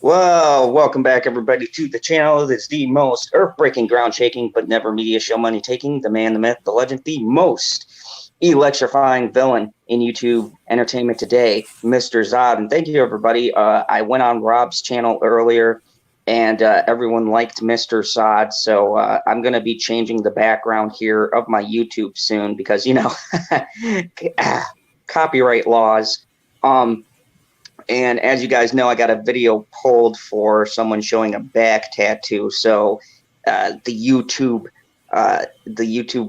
Well, welcome back, everybody, to the channel that's the most earth-breaking, ground-shaking, but never media show money-taking, the man, the myth, the legend, the most electrifying villain in YouTube entertainment today, Mr. Zod. And thank you, everybody. I went on Rob's channel earlier, and everyone liked Mr. Zod, so I'm going to be changing the background here of my YouTube soon because, you know, copyright laws. And as you guys know, I got a video pulled for someone showing a back tattoo. So the YouTube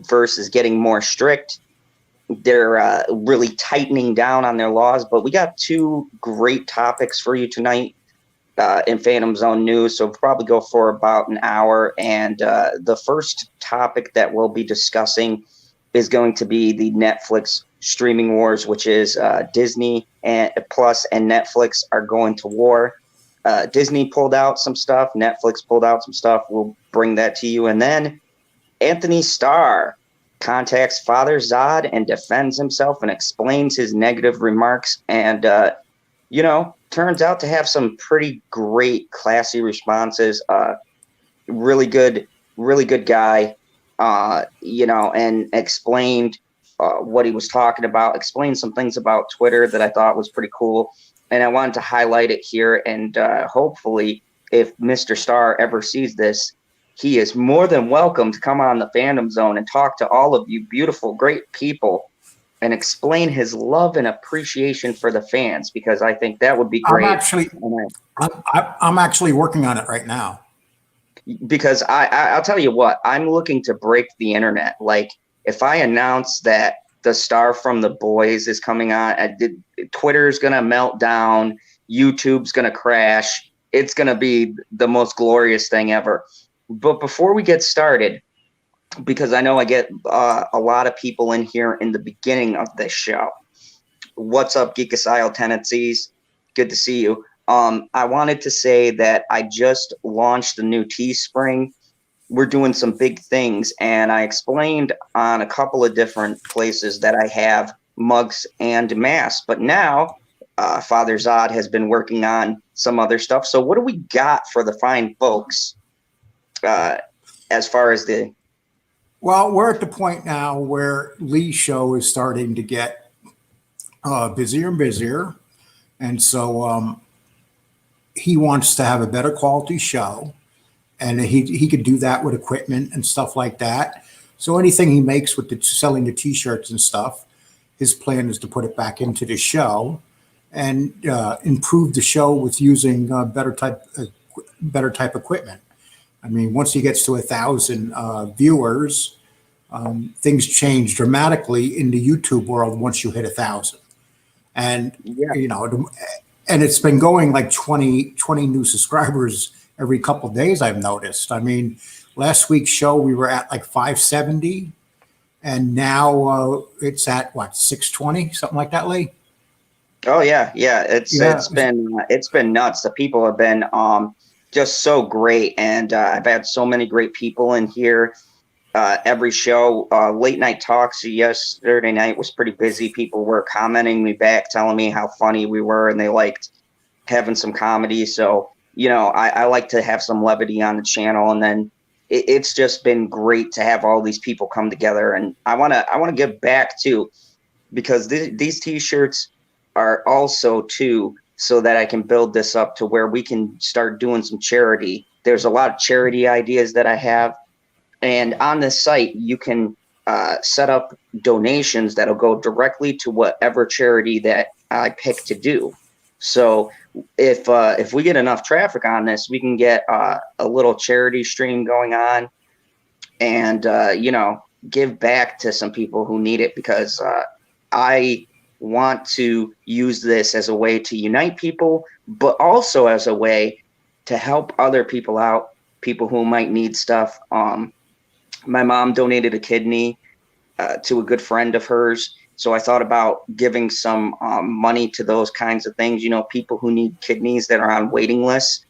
verse is getting more strict. They're really tightening down on their laws. But we got two great topics for you tonight in Phantom Zone News. So we'll probably go for about an hour. And the first topic that we'll be discussing is going to be the Netflix streaming wars, which is Disney and Plus and Netflix are going to war. Disney pulled out some stuff. Netflix pulled out some stuff. We'll bring that to you. And then Anthony Starr contacts Father Zod and defends himself and explains his negative remarks. And, you know, turns out to have some pretty great, classy responses. Really good guy, you know, and explained what he was talking about, explained some things about Twitter that I thought was pretty cool. And I wanted to highlight it here. And hopefully, if Mr. Starr ever sees this, he is more than welcome to come on the Fandom Zone and talk to all of you beautiful, great people and explain his love and appreciation for the fans, because I think that would be great. I'm actually working on it right now. Because I'll tell you what, I'm looking to break the internet. Like, if I announce that the star from The Boys is coming on, Twitter's going to melt down, YouTube's going to crash. It's going to be the most glorious thing ever. But before we get started, because I know I get a lot of people in here in the beginning of this show. What's up, Geekicide Tendencies? Good to see you. I wanted to say that I just launched the new Teespring. We're doing some big things, and I explained on a couple of different places that I have mugs and masks. But now Father Zod has been working on some other stuff. So what do we got for the fine folks as far as the... Well, we're at the point now where Lee's show is starting to get busier and busier. And so he wants to have a better quality show. And he could do that with equipment and stuff like that. So anything he makes with selling the T-shirts and stuff, his plan is to put it back into the show and improve the show with using better type equipment. I mean, once he gets to 1,000 viewers, things change dramatically in the YouTube world once you hit 1,000. And you know, and it's been going like 20 new subscribers every couple of days, I've noticed. I mean, last week's show, we were at like 570, and now it's at what, 620, something like that, Lee? Oh yeah. It's been nuts. The people have been just so great, and I've had so many great people in here. Every show, late night talks yesterday night was pretty busy. People were commenting me back, telling me how funny we were, and they liked having some comedy. So, you know, I like to have some levity on the channel, and then it's just been great to have all these people come together. And I want to give back too, because these T-shirts are also too, so that I can build this up to where we can start doing some charity. There's a lot of charity ideas that I have, and on this site you can set up donations that'll go directly to whatever charity that I pick to do. So if we get enough traffic on this, we can get a little charity stream going on, and you know, give back to some people who need it, because I want to use this as a way to unite people, but also as a way to help other people out, people who might need stuff. My mom donated a kidney to a good friend of hers. So I thought about giving some money to those kinds of things, you know, people who need kidneys that are on waiting lists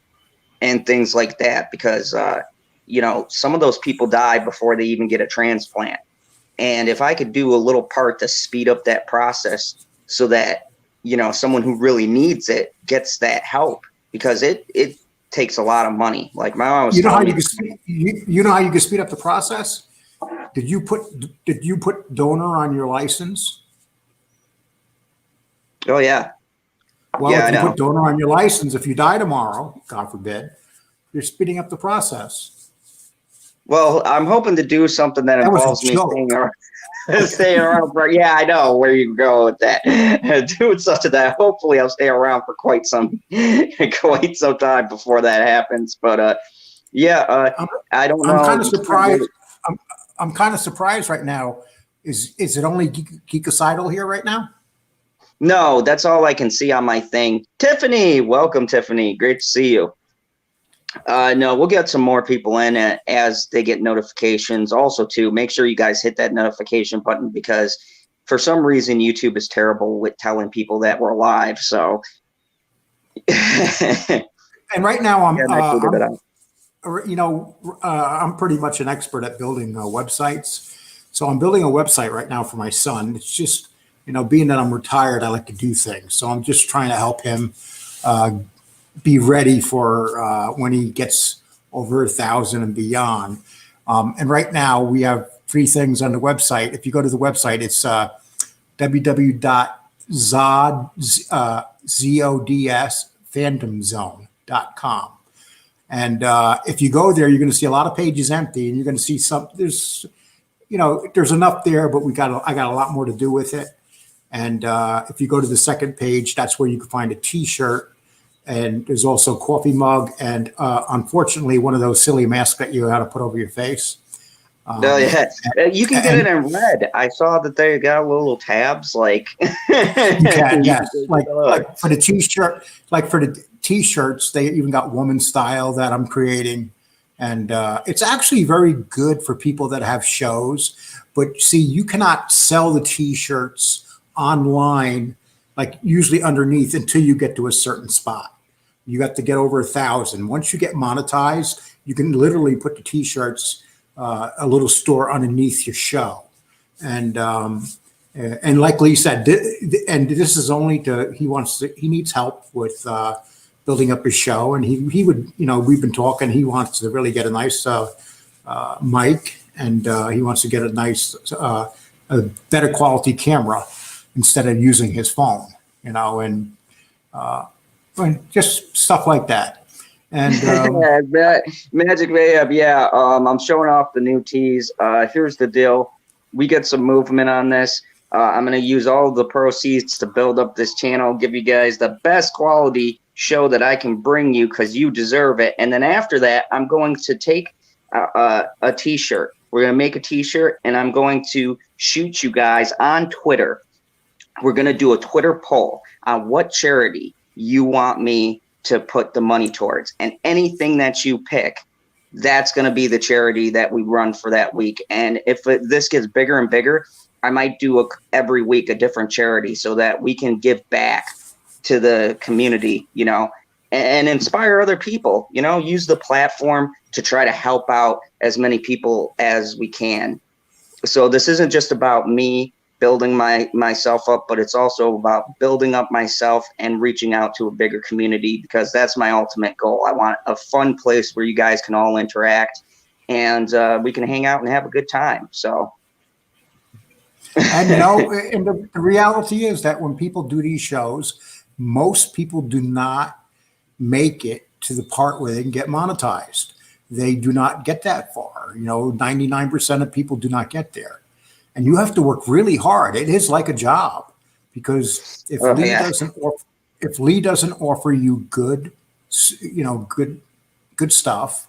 and things like that, because, you know, some of those people die before they even get a transplant. And if I could do a little part to speed up that process so that, you know, someone who really needs it gets that help, because it takes a lot of money. Like my mom was You know how telling you me. can you know how you can speed up the process? Did you put donor on your license? Oh yeah, Well, yeah, if I you know. put donor on your license, if you die tomorrow, God forbid, you're speeding up the process. Well, I'm hoping to do something that That was a involves me staying joke. around. Staying around for, yeah, I know where you go with that. Doing something that hopefully I'll stay around for quite some time before that happens. But yeah, I'm, I don't I'm know. kind of You can't surprised. really. I'm kind of surprised right now. Is it only Geekocidal here right now? No, that's all I can see on my thing. Tiffany, welcome, Tiffany. Great to see you. No, we'll get some more people in as they get notifications. Also, too, make sure you guys hit that notification button because for some reason YouTube is terrible with telling people that we're live. So, yeah, And right now, I figured it out. I'm pretty much an expert at building websites. So I'm building a website right now for my son. It's just, being that I'm retired, I like to do things. So I'm just trying to help him uh, be ready for when he gets over 1,000 and beyond. And right now we have three things on the website. If you go to the website, it's www.zodsfandomzone.com. And if you go there, you're going to see a lot of pages empty, and you're going to see there's enough there, but I got a lot more to do with it. And if you go to the second page, that's where you can find a T-shirt, and there's also a coffee mug, and unfortunately, one of those silly masks that you got to put over your face. No, yeah, you can get it And in red. I saw that they got little tabs like. you can, You yes, can take like a look. for the T-shirts, they even got woman style that I'm creating, and it's actually very good for people that have shows. But see, you cannot sell the T-shirts online, like usually underneath, until you get to a certain spot. You got to get over 1,000. Once you get monetized, you can literally put the T-shirts a little store underneath your show, and like Lee said, and this is only he needs help with building up his show, and he would, we've been talking. He wants to really get a nice mic, and he wants to get a nice, a better quality camera instead of using his phone, and just stuff like that. And Magic Mayhem, yeah. I'm showing off the new tees. Here's the deal: we get some movement on this. I'm going to use all the proceeds to build up this channel, give you guys the best quality show that I can bring you because you deserve it. And then after that, I'm going to take a T-shirt. We're going to make a T-shirt, and I'm going to shoot you guys on Twitter. We're going to do a Twitter poll on what charity you want me to put the money towards, and anything that you pick, that's going to be the charity that we run for that week. And if this gets bigger and bigger, I might do every week a different charity so that we can give back to the community, and inspire other people, use the platform to try to help out as many people as we can. So this isn't just about me building myself up, but it's also about building up myself and reaching out to a bigger community, because that's my ultimate goal. I want a fun place where you guys can all interact, and we can hang out and have a good time. So, and and the reality is that when people do these shows, most people do not make it to the part where they can get monetized. They do not get that far. 99% of people do not get there. And you have to work really hard. It is like a job, because if Lee doesn't offer you good, good stuff,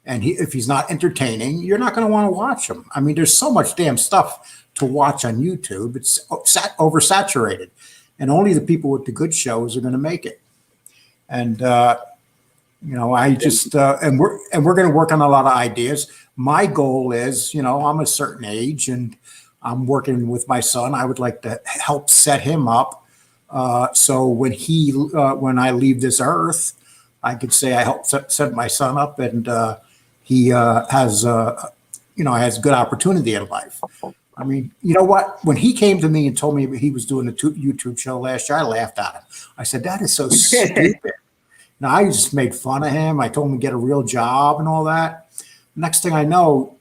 and if he's not entertaining, you're not going to want to watch him. I mean, there's so much damn stuff to watch on YouTube. It's oversaturated, and only the people with the good shows are going to make it. And I just and we're going to work on a lot of ideas. My goal is, I'm a certain age and I'm working with my son. I would like to help set him up, so when I leave this earth, I could say I helped set my son up, and he has good opportunity in life. I mean, you know what? When he came to me and told me he was doing a YouTube show last year, I laughed at him. I said, "That is so stupid." Now, I just made fun of him. I told him to get a real job and all that. Next thing I know,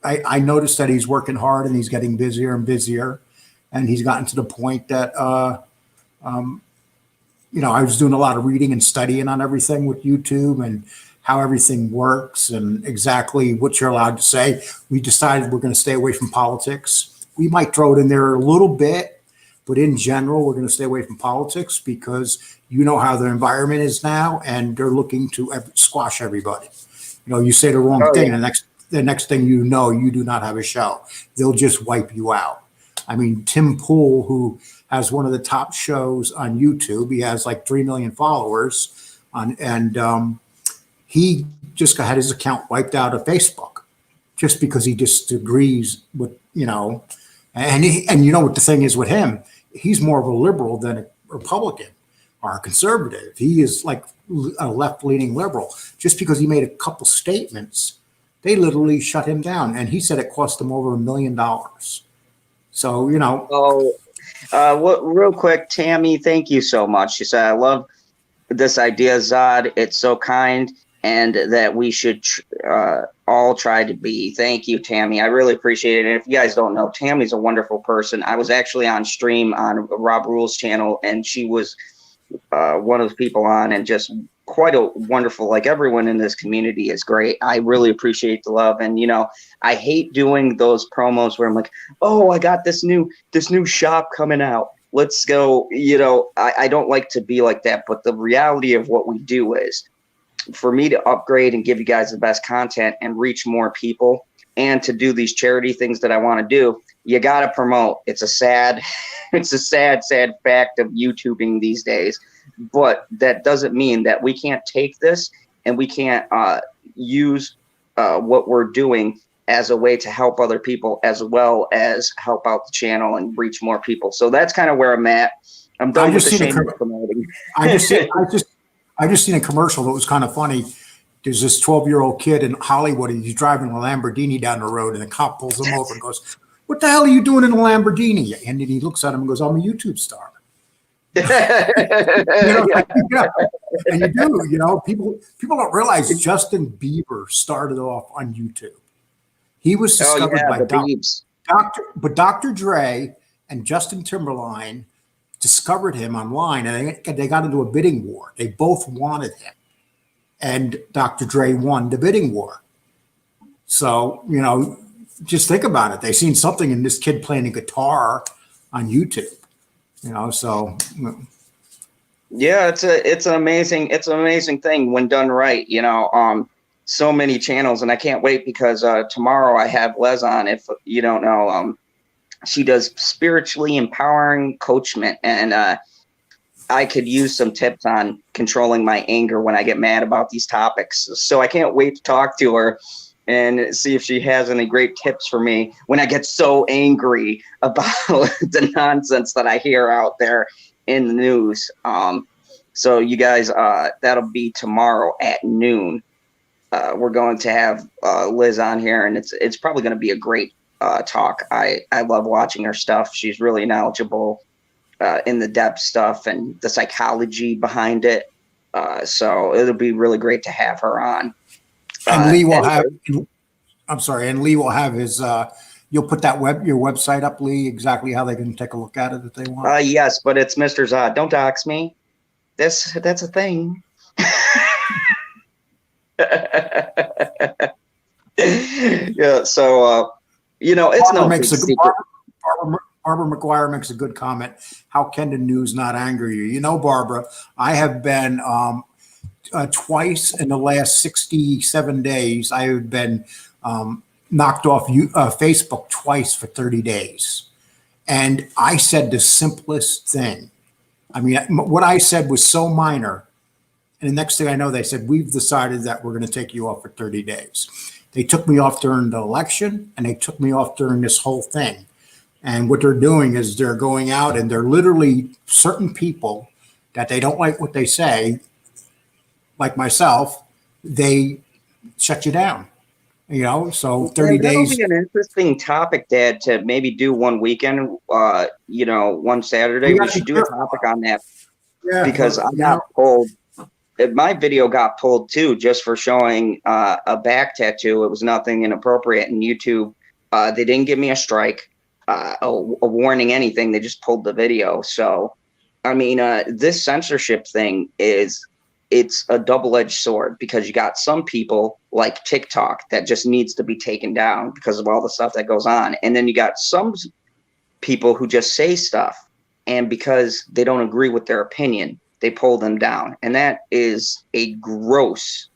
I noticed that he's working hard and he's getting busier and busier. And he's gotten to the point that, I was doing a lot of reading and studying on everything with YouTube and how everything works and exactly what you're allowed to say. We decided we're going to stay away from politics. We might throw it in there a little bit, but in general, we're going to stay away from politics because you know how the environment is now, and they're looking to squash everybody. You say the wrong thing, and the next thing you know, you do not have a show. They'll just wipe you out. I mean, Tim Pool, who has one of the top shows on YouTube, he has like 3 million followers he just had his account wiped out of Facebook just because he disagrees with, and you know what the thing is with him, he's more of a liberal than a Republican or a conservative. He is like a left-leaning liberal. Just because he made a couple statements, they literally shut him down. And he said it cost him over $1 million. So, real quick, Tammy, thank you so much. She said, I love this idea, Zod. It's so kind, and that we should all try to be. Thank you, Tammy. I really appreciate it. And if you guys don't know, Tammy's a wonderful person. I was actually on stream on Rob Rule's channel, and she was one of the people on, and just quite a wonderful, like, everyone in this community is great. I really appreciate the love. And, I hate doing those promos where I'm like, oh, I got this new shop coming out. Let's go. I don't like to be like that. But the reality of what we do is, for me to upgrade and give you guys the best content and reach more people, and to do these charity things that I want to do, you got to promote. It's a sad fact of YouTubing these days. But that doesn't mean that we can't take this and we can't use what we're doing as a way to help other people, as well as help out the channel and reach more people. So that's kind of where I'm at. I'm done with the shameless promoting. I just seen a commercial that was kind of funny. There's this 12-year-old kid in Hollywood, and he's driving a Lamborghini down the road, and the cop pulls him over and goes, "What the hell are you doing in a Lamborghini?" And then he looks at him and goes, "I'm a YouTube star." And you do, people don't realize Justin Bieber started off on YouTube. He was discovered by Dr. Dre and Justin Timberline discovered him online, and they got into a bidding war. They both wanted him, and Dr. Dre won the bidding war. So, just think about it. They seen something in this kid playing a guitar on YouTube. So yeah, it's an amazing thing when done right. So many channels, and I can't wait because tomorrow I have Les on. If you don't know, she does spiritually empowering coachment, and I could use some tips on controlling my anger when I get mad about these topics. So I can't wait to talk to her and see if she has any great tips for me when I get so angry about the nonsense that I hear out there in the news. So you guys, that'll be tomorrow at noon. We're going to have Liz on here, and it's probably going to be a great talk. I love watching her stuff. She's really knowledgeable in the depth stuff and the psychology behind it. So it'll be really great to have her on. And Lee will have. I'm sorry, and Lee will have his. You'll put your website up, Lee. Exactly how they can take a look at it if they want. Yes, but it's Mr. Zod. Don't dox me. That's a thing. Yeah. So it's no big secret. Barbara McGuire makes a good comment. How can the news not anger you? Barbara, I have been. Twice in the last 67 days, I have been knocked off Facebook twice for 30 days. And I said the simplest thing. I mean, what I said was so minor. And the next thing I know, they said, we've decided that we're going to take you off for 30 days. They took me off during the election, and they took me off during this whole thing. And what they're doing is they're going out and they're literally certain people that they don't like what they say, like myself, they shut you down. So 30 days. That'll be an interesting topic, Dad, to maybe do one weekend, one Saturday. We should do a topic on that. Yeah, because I got pulled my video got pulled too, just for showing a back tattoo. It was nothing inappropriate, and YouTube, they didn't give me a strike, a warning, anything. They just pulled the video. So, I mean, this censorship thing it's a double-edged sword, because you got some people like TikTok that just needs to be taken down because of all the stuff that goes on. And then you got some people who just say stuff, and because they don't agree with their opinion, they pull them down. And that is a gross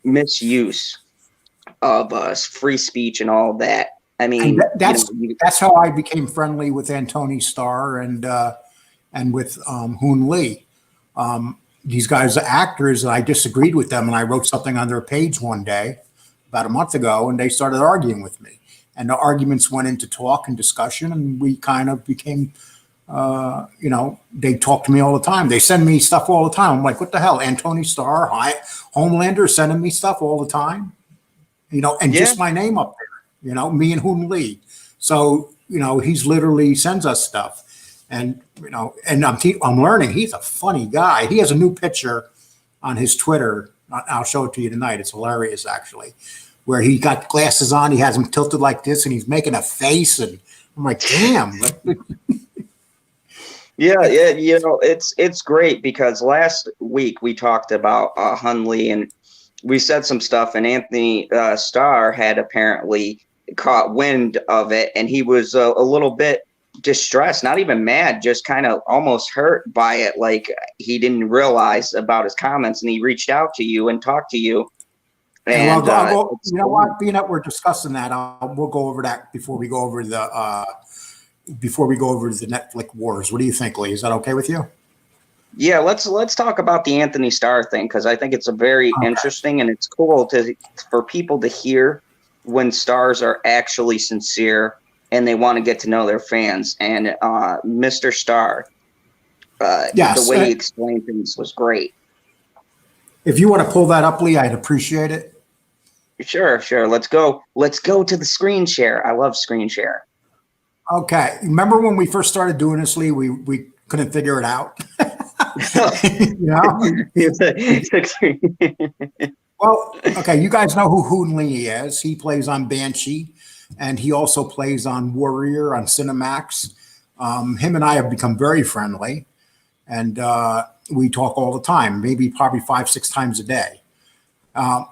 misuse of free speech and all that. I mean, that's how I became friendly with Antony Starr and with Hoon Lee. These guys are actors, and I disagreed with them, and I wrote something on their page one day about a month ago, and they started arguing with me. And the arguments went into talk and discussion, and we kind of became, they talk to me all the time. They send me stuff all the time. I'm like, what the hell? Antony Starr, Homelander sending me stuff all the time, and just my name up there, me and Hoon Lee. So, he's literally sends us stuff. And, and I'm learning he's a funny guy. He has a new picture on his Twitter. I'll show it to you tonight. It's hilarious, actually, where he got glasses on. He has them tilted like this, and he's making a face. And I'm like, damn. Yeah. It's great, because last week we talked about Hun Lee, and we said some stuff, and Anthony Starr had apparently caught wind of it, and he was a little bit distressed, not even mad, just kind of almost hurt by it, like he didn't realize about his comments, and he reached out to you and talked to you. And being that we're discussing that, we'll go over that before we go over the Netflix wars. What do you think, Lee? Is that okay with you? Yeah, let's talk about the Anthony Starr thing, because I think it's a very interesting, and it's cool for people to hear when stars are actually sincere and they want to get to know their fans. And Mr. Starr, the way he explained things was great. If you want to pull that up, Lee, I'd appreciate it. Sure. Let's go to the screen share. I love screen share. Okay. Remember when we first started doing this, Lee, we couldn't figure it out. Well, okay. You guys know who Hoon Lee is. He plays on Banshee, and he also plays on Warrior on Cinemax. Him and I have become very friendly, and we talk all the time, probably 5-6 times a day. So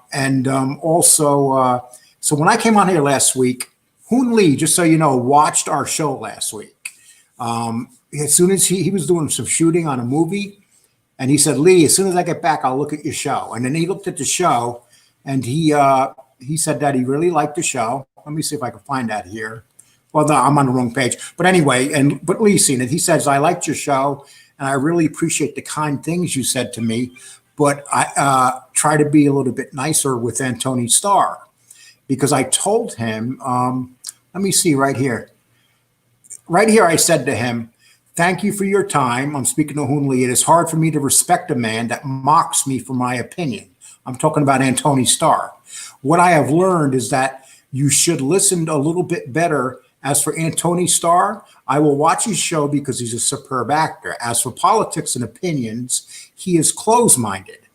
when I came on here last week, Hoon Lee, just so you know, watched our show last week. As soon as he was doing some shooting on a movie, and he said, Lee, as soon as I get back, I'll look at your show. And then he looked at the show, and he said that he really liked the show. Let me see if I can find that here. Well, no, I'm on the wrong page. But anyway, but Lee's seen it. He says, I liked your show, and I really appreciate the kind things you said to me, but I try to be a little bit nicer with Antony Starr, because I told him, let me see right here. Right here, I said to him, thank you for your time. I'm speaking to Hoon Lee. It is hard for me to respect a man that mocks me for my opinion. I'm talking about Antony Starr. What I have learned is that you should listen a little bit better. As for Antony Starr, I will watch his show because he's a superb actor. As for politics and opinions, he is closed-minded.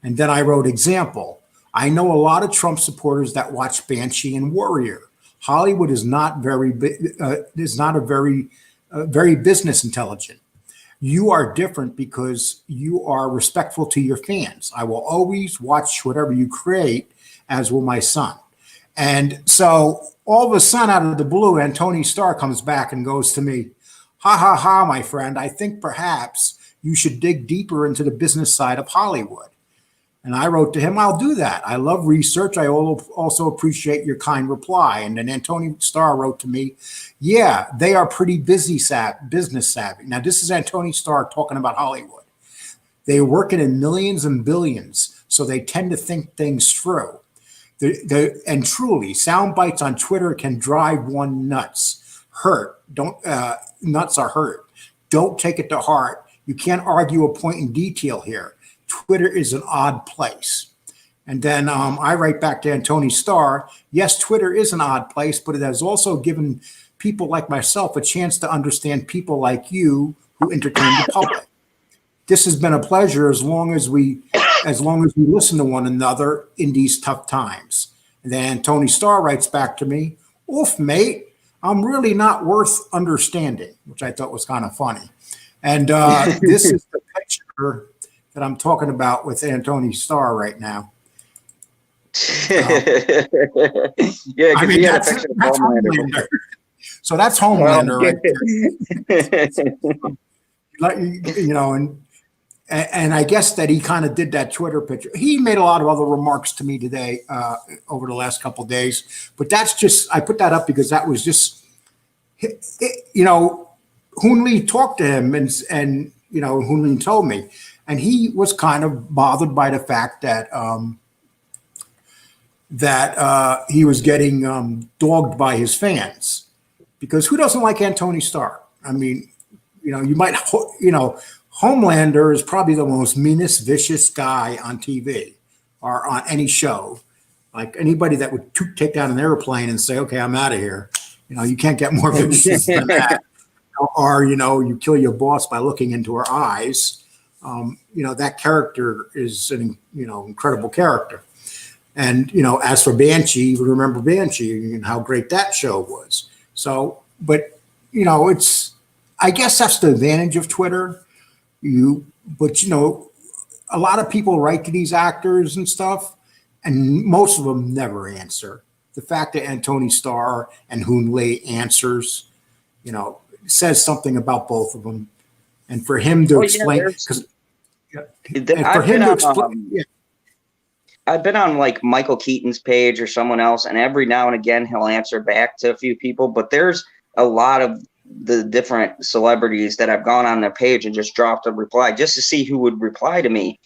And then I wrote, example, I know a lot of Trump supporters that watch Banshee and Warrior. Hollywood is not very business intelligent. You are different because you are respectful to your fans. I will always watch whatever you create, as will my son. And so all of a sudden, out of the blue, Antony Starr comes back and goes to me, ha, ha, ha, my friend, I think perhaps you should dig deeper into the business side of Hollywood. And I wrote to him, I'll do that. I love research. I also appreciate your kind reply. And then Antony Starr wrote to me, yeah, they are pretty business savvy. Now, this is Antony Starr talking about Hollywood. They're working in millions and billions, so they tend to think things through. And truly, sound bites on Twitter can drive one nuts. Nuts are hurt. Don't take it to heart. You can't argue a point in detail here. Twitter is an odd place. And then I write back to Antony Starr, yes, Twitter is an odd place, but it has also given people like myself a chance to understand people like you who entertain the public. this has been a pleasure as long as we listen to one another in these tough times. And then Tony Starr writes back to me, "Oof, mate, I'm really not worth understanding," which I thought was kind of funny. And this is the picture that I'm talking about with Tony Starr right now. Yeah, because he had a picture of Homelander. So that's Homelander right there. You know, and I guess that he kind of did that Twitter picture. He made a lot of other remarks to me today over the last couple of days, but that's just, I put that up because that was just, you know, Hoon Lee talked to him and you know, Hoon Lee told me, and he was kind of bothered by the fact that he was getting dogged by his fans, because who doesn't like Tony Starr? I mean, you know, Homelander is probably the most meanest, vicious guy on TV or on any show. Like anybody that would take down an airplane and say, "Okay, I'm out of here," you know, you can't get more vicious than that. Or, you know, you kill your boss by looking into her eyes. You know, that character is an incredible character. And, you know, as for Banshee, you remember Banshee and how great that show was. So, but, you know, I guess that's the advantage of Twitter. But, you know, a lot of people write to these actors and stuff, and most of them never answer. The fact that Tony Starr and Hoon Lee answers, you know, says something about both of them. And for him to explain, because I've been on like Michael Keaton's page or someone else, and every now and again he'll answer back to a few people, but there's a lot of the different celebrities that I've gone on their page and just dropped a reply just to see who would reply to me.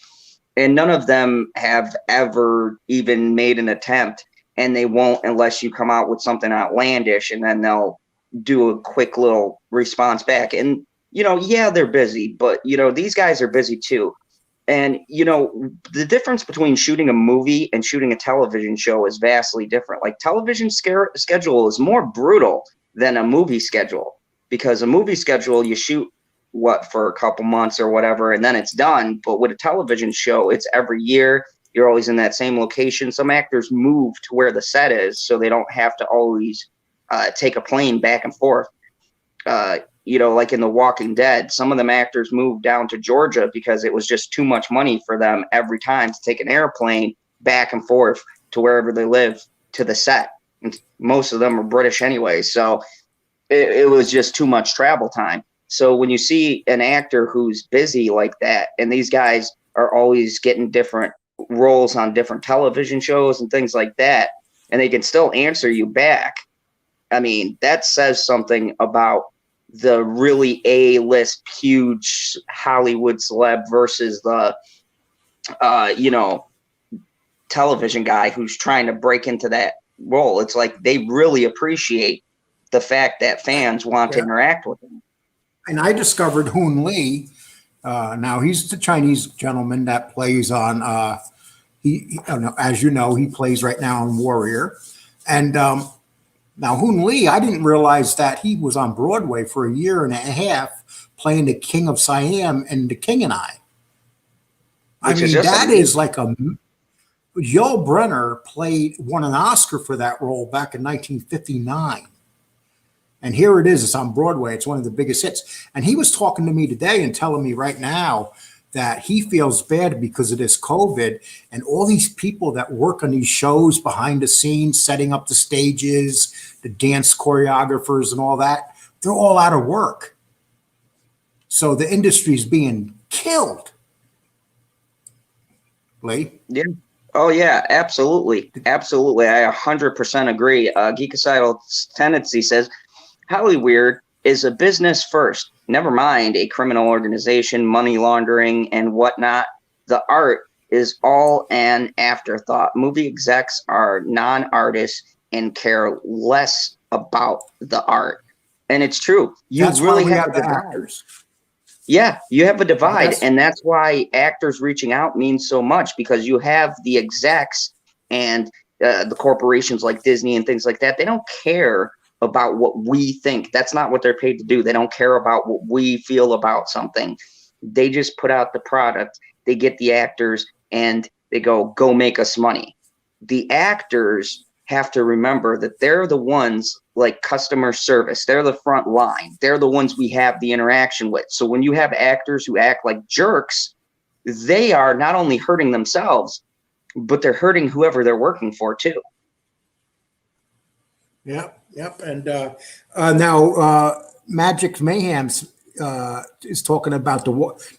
And none of them have ever even made an attempt, and they won't unless you come out with something outlandish, and then they'll do a quick little response back. And, you know, yeah, they're busy, but, you know, these guys are busy too. And, you know, the difference between shooting a movie and shooting a television show is vastly different. Like television schedule is more brutal than a movie schedule, because a movie schedule, you shoot for a couple months or whatever, and then it's done. But with a television show, it's every year. You're always in that same location. Some actors move to where the set is, so they don't have to always take a plane back and forth. You know, like in The Walking Dead, some of them actors moved down to Georgia because it was just too much money for them every time to take an airplane back and forth to wherever they live to the set. And most of them are British anyway, so it was just too much travel time. So when you see an actor who's busy like that, and these guys are always getting different roles on different television shows and things like that, and they can still answer you back, I mean, that says something about the really A-list, huge Hollywood celeb versus the, you know, television guy who's trying to break into that role. It's like they really appreciate the fact that fans want to interact with him. And I discovered Hoon Lee. Now he's the Chinese gentleman that plays on. As you know, he plays right now on Warrior, and now Hoon Lee. I didn't realize that he was on Broadway for a year and a half playing the King of Siam in The King and I. I mean, that is like a. Yul Brynner won an Oscar for that role back in 1959. And here it is. It's on Broadway. It's one of the biggest hits. And he was talking to me today and telling me right now that he feels bad because of this COVID, and all these people that work on these shows behind the scenes, setting up the stages, the dance choreographers and all that, they're all out of work. So the industry's being killed. Lee? Yeah. Oh, yeah, absolutely. Absolutely. I 100% agree. Geekicidal Tendency says, Hollyweird is a business first, never mind a criminal organization, money laundering, and whatnot. The art is all an afterthought. Movie execs are non-artists and care less about the art. And it's true. That's really have the actors. Yeah, you have a divide, and that's why actors reaching out means so much, because you have the execs and the corporations like Disney and things like that. They don't care about what we think. That's not what they're paid to do. They don't care about what we feel about something. They just put out the product, they get the actors, and they go make us money. The actors have to remember that they're the ones, like customer service. They're the front line. They're the ones we have the interaction with. So when you have actors who act like jerks, they are not only hurting themselves, but they're hurting whoever they're working for too. Yep. And now Magic Mayhem's is talking about the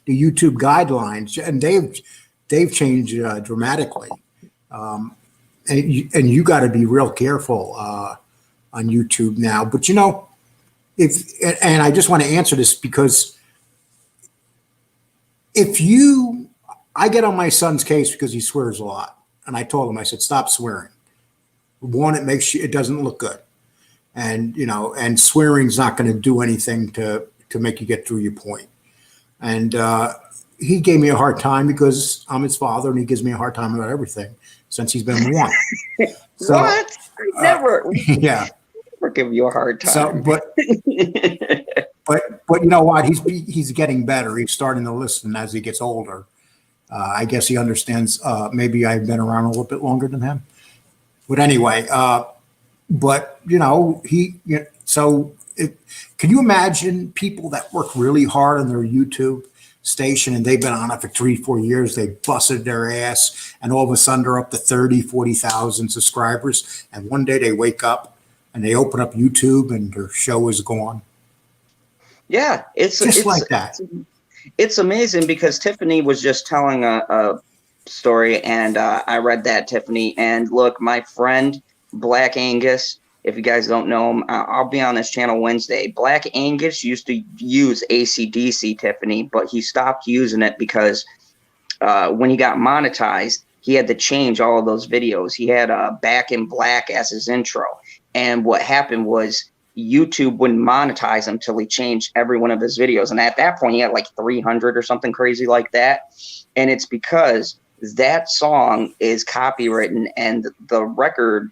YouTube guidelines, and they've changed dramatically. And you got to be real careful on YouTube now. But and I just want to answer this because I get on my son's case because he swears a lot, and I told him, I said, stop swearing. One, it doesn't look good, and and swearing's not going to do anything to make you get through your point. And he gave me a hard time because I'm his father, and he gives me a hard time about everything since he's been one. So, what? I never. Yeah. Never give you a hard time. So, but you know what? He's getting better. He's starting to listen as he gets older. I guess he understands. Maybe I've been around a little bit longer than him. But anyway, can you imagine people that work really hard on their YouTube station and they've been on it for 3-4 years, they busted their ass, and all of a sudden they're up to 30,000-40,000 subscribers, and one day they wake up and they open up YouTube and their show is gone? Yeah, it's like that. It's amazing because Tiffany was just telling a story, and I read that, Tiffany. And look, my friend Black Angus, if you guys don't know him, I'll be on his channel Wednesday. Black Angus used to use AC/DC, Tiffany, but he stopped using it because when he got monetized, he had to change all of those videos. He had Back in Black as his intro. And what happened was YouTube wouldn't monetize him till he changed every one of his videos. And at that point, he had like 300 or something crazy like that. And it's because that song is copywritten, and the record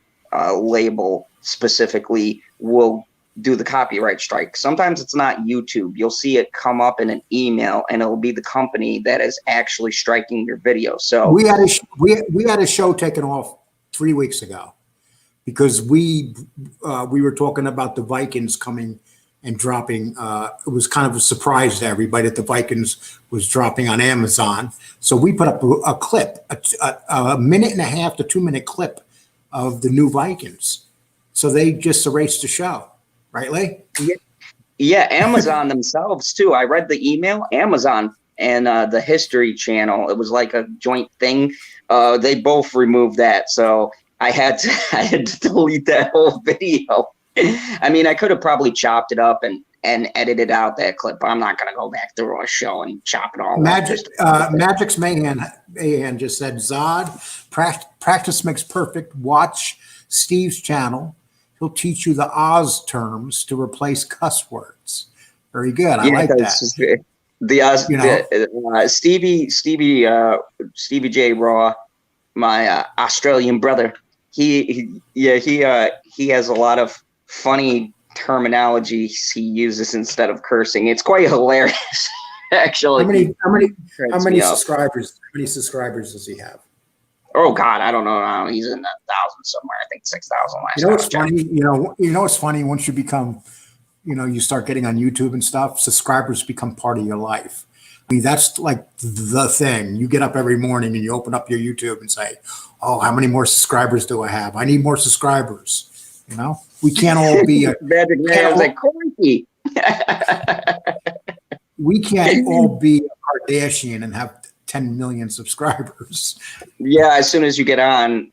label specifically will do the copyright strike. Sometimes it's not YouTube. You'll see it come up in an email, and it'll be the company that is actually striking your video. So we had a show taken off 3 weeks ago because we were talking about the Vikings coming and dropping. It was kind of a surprise to everybody that the Vikings was dropping on Amazon. So we put up a clip, a minute and a half to 2 minute clip of the new Vikings. So they just erased the show, right, Lee? Yeah, Amazon themselves too. I read the email. Amazon and the History Channel, it was like a joint thing. They both removed that, so I had to delete that whole video. I mean, I could have probably chopped it up and edited out that clip, but I'm not going to go back through a show and chop it all up. Magic's Mayhem just said, Zod, practice makes perfect. Watch Steve's channel. He'll teach you the Oz terms to replace cuss words. Very good. I like that. Stevie J Raw, my Australian brother. He has a lot of funny terminology he uses instead of cursing. It's quite hilarious, actually. How many subscribers? How many subscribers does he have? Oh God, I don't know. He's in the thousands somewhere. I think 6,000 last. You know what's funny? You know what's funny? Once you become, you start getting on YouTube and stuff, subscribers become part of your life. I mean, that's like the thing. You get up every morning and you open up your YouTube and say, "Oh, how many more subscribers do I have? I need more subscribers." We can't all be we can't all be a Kardashian and have 10 million subscribers. Yeah, as soon as you get on,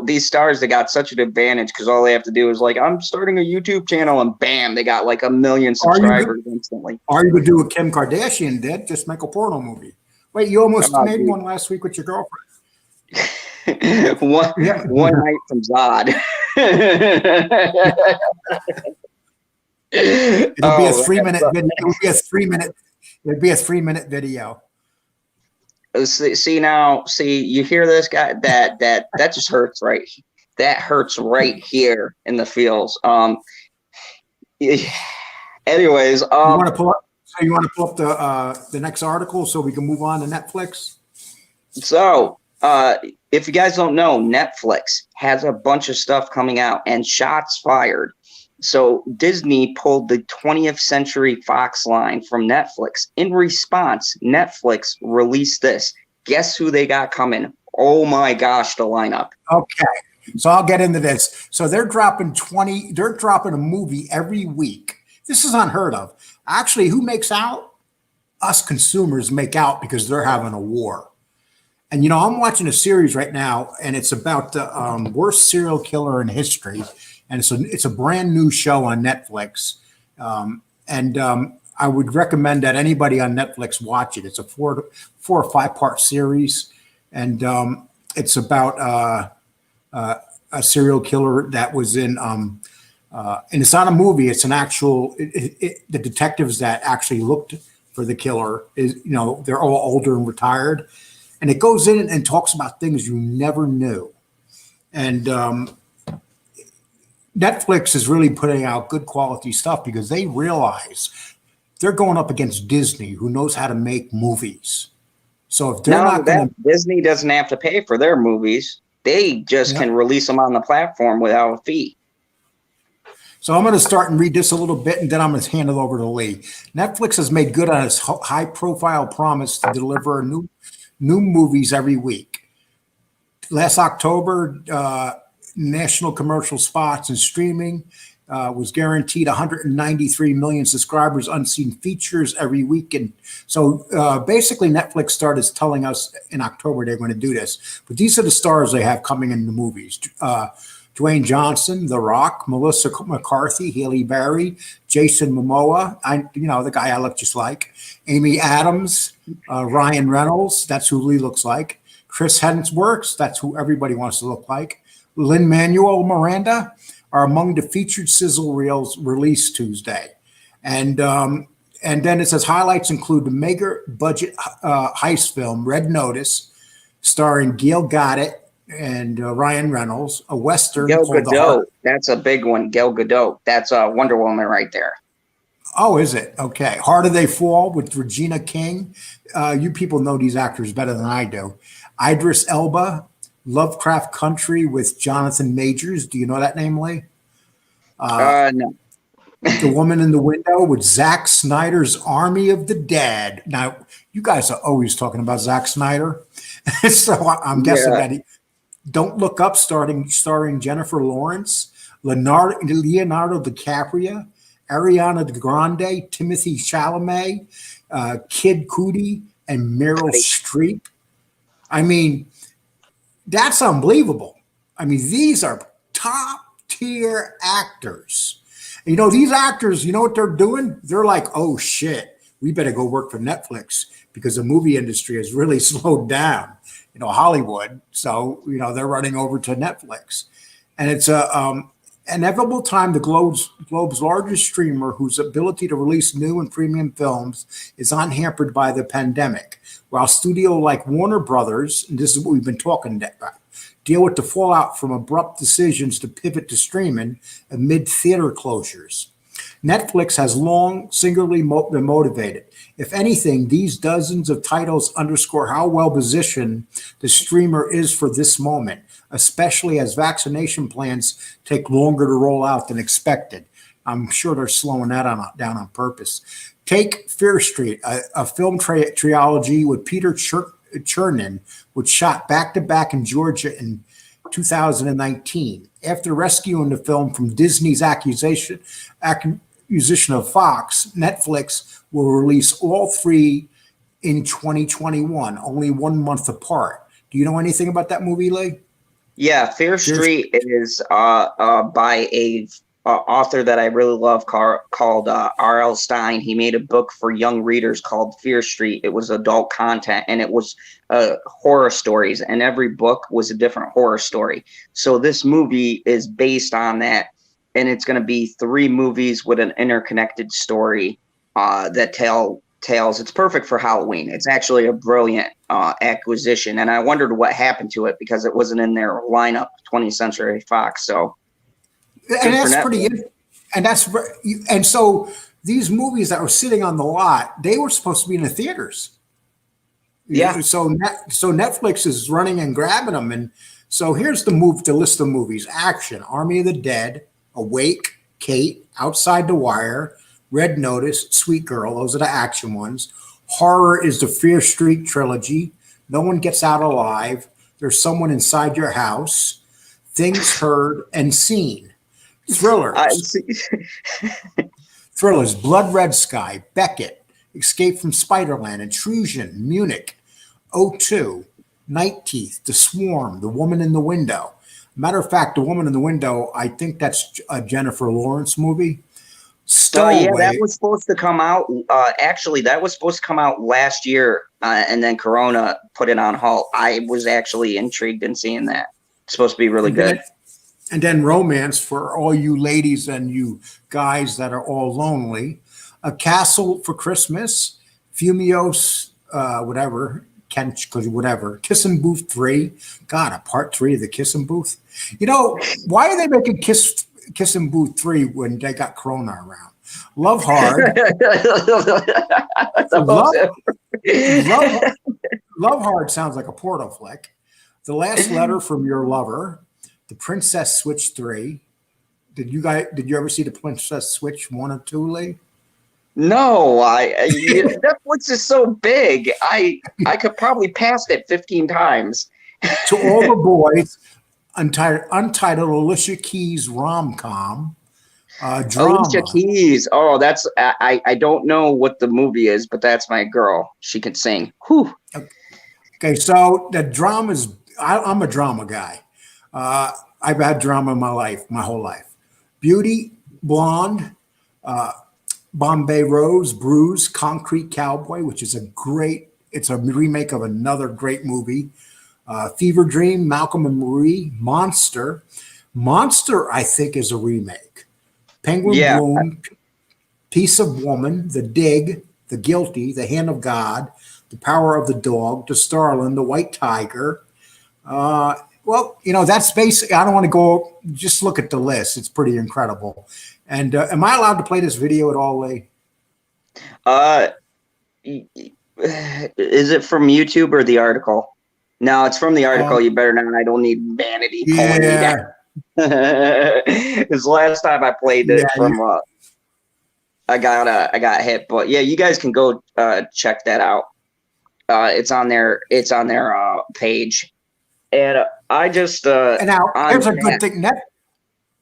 these stars, they got such an advantage because all they have to do is like, I'm starting a YouTube channel, and bam, they got like 1 million subscribers instantly. Or you could do what Kim Kardashian did, just make a porno movie. Wait, you almost made one last week with your girlfriend. one night from Zod. It'll be a 3-minute video. It'll be a 3-minute video. See, you hear this guy? That just hurts, right? That hurts right here in the feels. Anyways, so So you want to pull up the next article so we can move on to Netflix? So, if you guys don't know, Netflix has a bunch of stuff coming out and shots fired. So Disney pulled the 20th Century Fox line from Netflix. In response, Netflix released this. Guess who they got coming? Oh my gosh, the lineup. Okay. So I'll get into this. So they're dropping a movie every week. This is unheard of. Actually, who makes out? Us consumers make out because they're having a war. And, I'm watching a series right now, and it's about the worst serial killer in history. And it's a brand new show on Netflix. I would recommend that anybody on Netflix watch it. It's a 4 or 5 part series. And it's about a serial killer that was in, and it's not a movie. It's an actual, the detectives that actually looked for the killer they're all older and retired. And it goes in and talks about things you never knew. And Netflix is really putting out good quality stuff because they realize they're going up against Disney, who knows how to make movies. So if they're not going to, Disney doesn't have to pay for their movies. They just can release them on the platform without a fee. So I'm going to start and read this a little bit, and then I'm going to hand it over to Lee. Netflix has made good on its high-profile promise to deliver new movies every week. Last October, national commercial spots and streaming was guaranteed 193 million subscribers, unseen features every week. And so basically Netflix started telling us in October they're going to do this. But these are the stars they have coming in the movies. Dwayne Johnson, The Rock, Melissa McCarthy, Halle Berry, Jason Momoa, the guy I look just like, Amy Adams, Ryan Reynolds, that's who Lee looks like, Chris Hemsworth, that's who everybody wants to look like, Lin-Manuel Miranda are among the featured sizzle reels released Tuesday. And then it says highlights include the mega budget heist film Red Notice, starring Gail Gadot and Ryan Reynolds, a Western Gal called Gadot, that's a big one. Gal Gadot, that's Wonder Woman right there. Oh, is it? Okay. Harder They Fall with Regina King. You people know these actors better than I do. Idris Elba, Lovecraft Country with Jonathan Majors. Do you know that name, Lee? No. The Woman in the Window with Zack Snyder's Army of the Dead. Now, you guys are always talking about Zack Snyder. So I'm guessing that Don't Look Up, starring Jennifer Lawrence, Leonardo DiCaprio, Ariana Grande, Timothy Chalamet, Kid Cudi, and Meryl Streep. I mean, that's unbelievable. I mean, these are top tier actors. And, these actors, you know what they're doing? They're like, oh shit, we better go work for Netflix because the movie industry has really slowed down, Hollywood. So, they're running over to Netflix. And it's a inevitable time the globe's largest streamer, whose ability to release new and premium films is unhampered by the pandemic, while studio like Warner Brothers, and this is what we've been talking about, deal with the fallout from abrupt decisions to pivot to streaming amid theater closures. Netflix has long singularly been motivated. If anything, these dozens of titles underscore how well positioned the streamer is for this moment, especially as vaccination plans take longer to roll out than expected. I'm sure they're slowing that down on purpose. Take Fear Street, a film trilogy with Peter Chernin, which shot back-to-back in Georgia in 2019. After rescuing the film from Disney's acquisition of Fox, Netflix will release all three in 2021, only 1 month apart. Do you know anything about that movie, Lee? Yeah, Fear Street is by a author that I really love called R.L. Stine. He made a book for young readers called Fear Street. It was adult content, and it was horror stories, and every book was a different horror story. So this movie is based on that, and it's going to be 3 movies with an interconnected story that tells. It's perfect for Halloween. It's actually a brilliant acquisition, and I wondered what happened to it because it wasn't in their lineup, 20th Century Fox. So, and that's pretty. And so these movies that were sitting on the lot, they were supposed to be in the theaters. Yeah. So Netflix is running and grabbing them. And so here's the list of movies: Action, Army of the Dead, Awake, Kate, Outside the Wire, Red Notice, Sweet Girl. Those are the action ones. Horror is the Fear Street trilogy. No One Gets Out Alive. There's Someone Inside Your House. Things Heard and Seen. Thrillers. Thrillers: Blood Red Sky, Beckett, Escape from Spiderland, Intrusion, Munich, O2, Night Teeth, The Swarm, The Woman in the Window. Matter of fact, The Woman in the Window, I think that's a Jennifer Lawrence movie. Stowaway. Yeah, that was supposed to come out. Actually, that was supposed to come out last year, and then Corona put it on halt. I was actually intrigued in seeing that. It's supposed to be really good. And then Romance, for all you ladies and you guys that are all lonely. A Castle for Christmas, Fumios, whatever, Kissing Booth 3. God, a part 3 of the Kissing Booth. You know, why are they making Kissing Booth 3 when they got Corona around? Love Hard. Love Hard sounds like a portal flick. The Last Letter from Your Lover. The Princess Switch 3. Did you ever see the Princess Switch 1 or 2, Lee? No, Netflix is so big. I could probably pass it 15 times. To All the Boys, Untitled Alicia Keys rom-com. Drama. Alicia Keys. Oh, that's I don't know what the movie is, but that's my girl. She can sing. Whew. Okay, so the dramas. I'm a drama guy. I've had drama in my life, my whole life. Beauty, Blonde, Bombay Rose, Bruise, Concrete Cowboy, which is it's a remake of another great movie. Fever Dream, Malcolm and Marie, Monster. Monster, I think, is a remake. Penguin Bloom, Piece of Woman, The Dig, The Guilty, The Hand of God, The Power of the Dog, The Starling, The White Tiger. Well, you know, that's basically, I don't want to go, just look at the list. It's pretty incredible. And am I allowed to play this video at all, Lee? Is it from YouTube or the article? No, it's from the article. You better not. I don't need vanity pulling me down. Because last time I played it I got hit. But yeah, you guys can go check that out. It's on their page. And I just and now here's a good thing.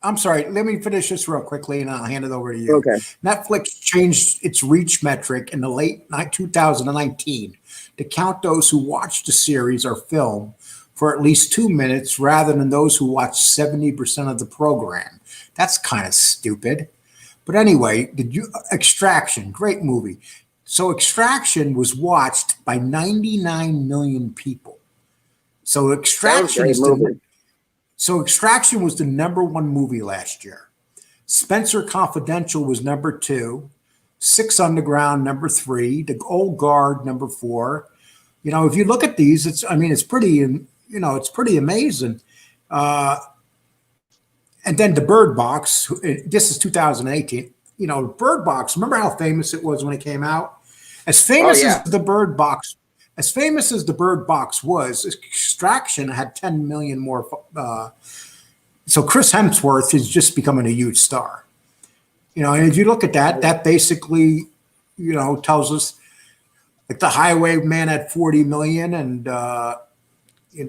I'm sorry, let me finish this real quickly and I'll hand it over to you. Okay. Netflix changed its reach metric in the late 2019 to count those who watched the series or film for at least 2 minutes rather than those who watched 70% of the program. That's kind of stupid. But anyway, Extraction, great movie. So Extraction was watched by 99 million people. So Extraction was the number one movie last year. Spencer Confidential was number 2. Six Underground, number 3. The Old Guard, number 4. You know, if you look at these, it's pretty amazing. And then the Bird Box. This is 2018. You know, Bird Box. Remember how famous it was when it came out? As famous as the Bird Box. As famous as the Bird Box was, Extraction had 10 million more. So Chris Hemsworth is just becoming a huge star. You know, and if you look at that, that basically, you know, tells us like The Highwayman had 40 million and The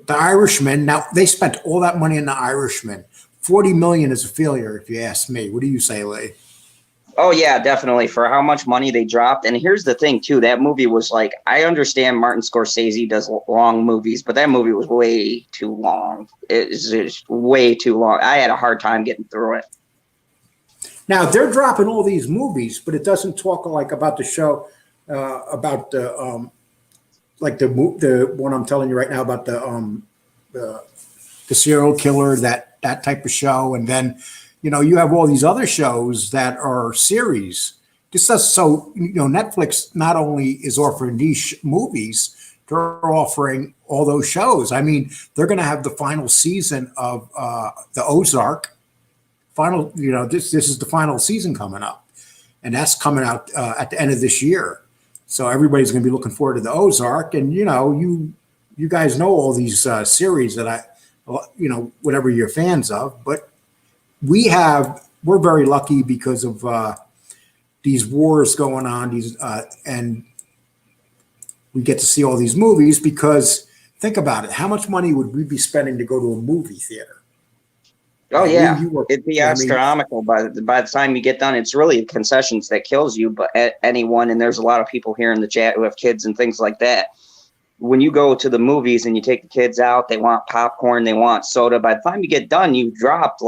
Irishman. Now they spent all that money in The Irishman. 40 million is a failure, if you ask me. What do you say, Lee? Oh, yeah, definitely. For how much money they dropped. And here's the thing, too. That movie was like, I understand Martin Scorsese does long movies, but that movie was way too long. It's way too long. I had a hard time getting through it. Now, they're dropping all these movies, but it doesn't talk like about the show, about the one I'm telling you right now about the serial killer, that type of show. And then, you know, you have all these other shows that are series. This does so, you know, Netflix not only is offering these movies, they're offering all those shows. I mean, they're going to have the final season of the Ozark. This is the final season coming up. and that's coming out at the end of this year. So everybody's going to be looking forward to the Ozark, and you guys know all these series that whatever you're fans of, but we're very lucky because of these wars going on, and we get to see all these movies because think about it. How much money would we be spending to go to a movie theater? Oh yeah, it'd be astronomical by the time you get done. It's really concessions that kills you. But anyone, and there's a lot of people here in the chat who have kids and things like that. When you go to the movies and you take the kids out, they want popcorn, they want soda. By the time you get done, you've dropped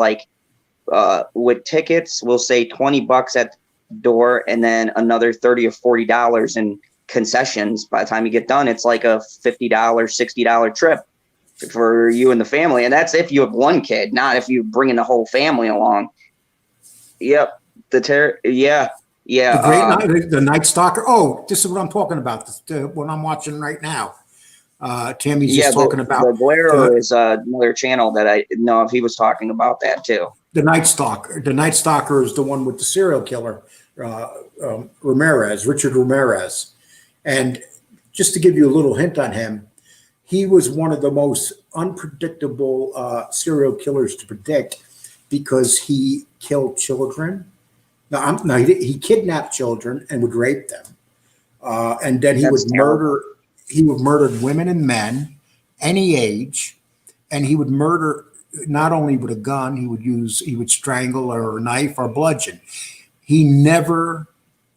with tickets, we'll say $20 at the door, and then another $30 or $40 in concessions. By the time you get done, it's like a $50, $60 trip for you and the family, and that's if you have one kid, not if you're bringing the whole family along. Yep, yeah. The Night Stalker. Oh, this is what I'm talking about. What I'm watching right now. Tammy's just talking about. The Glare is another channel that I know if he was talking about that too. The Night Stalker. The Night Stalker is the one with the serial killer, Richard Ramirez. And just to give you a little hint on him, he was one of the most unpredictable serial killers to predict because he killed children. He kidnapped children and would rape them, and then he would murder. He would murder women and men, any age, and he would murder not only with a gun. He would strangle or a knife or bludgeon. The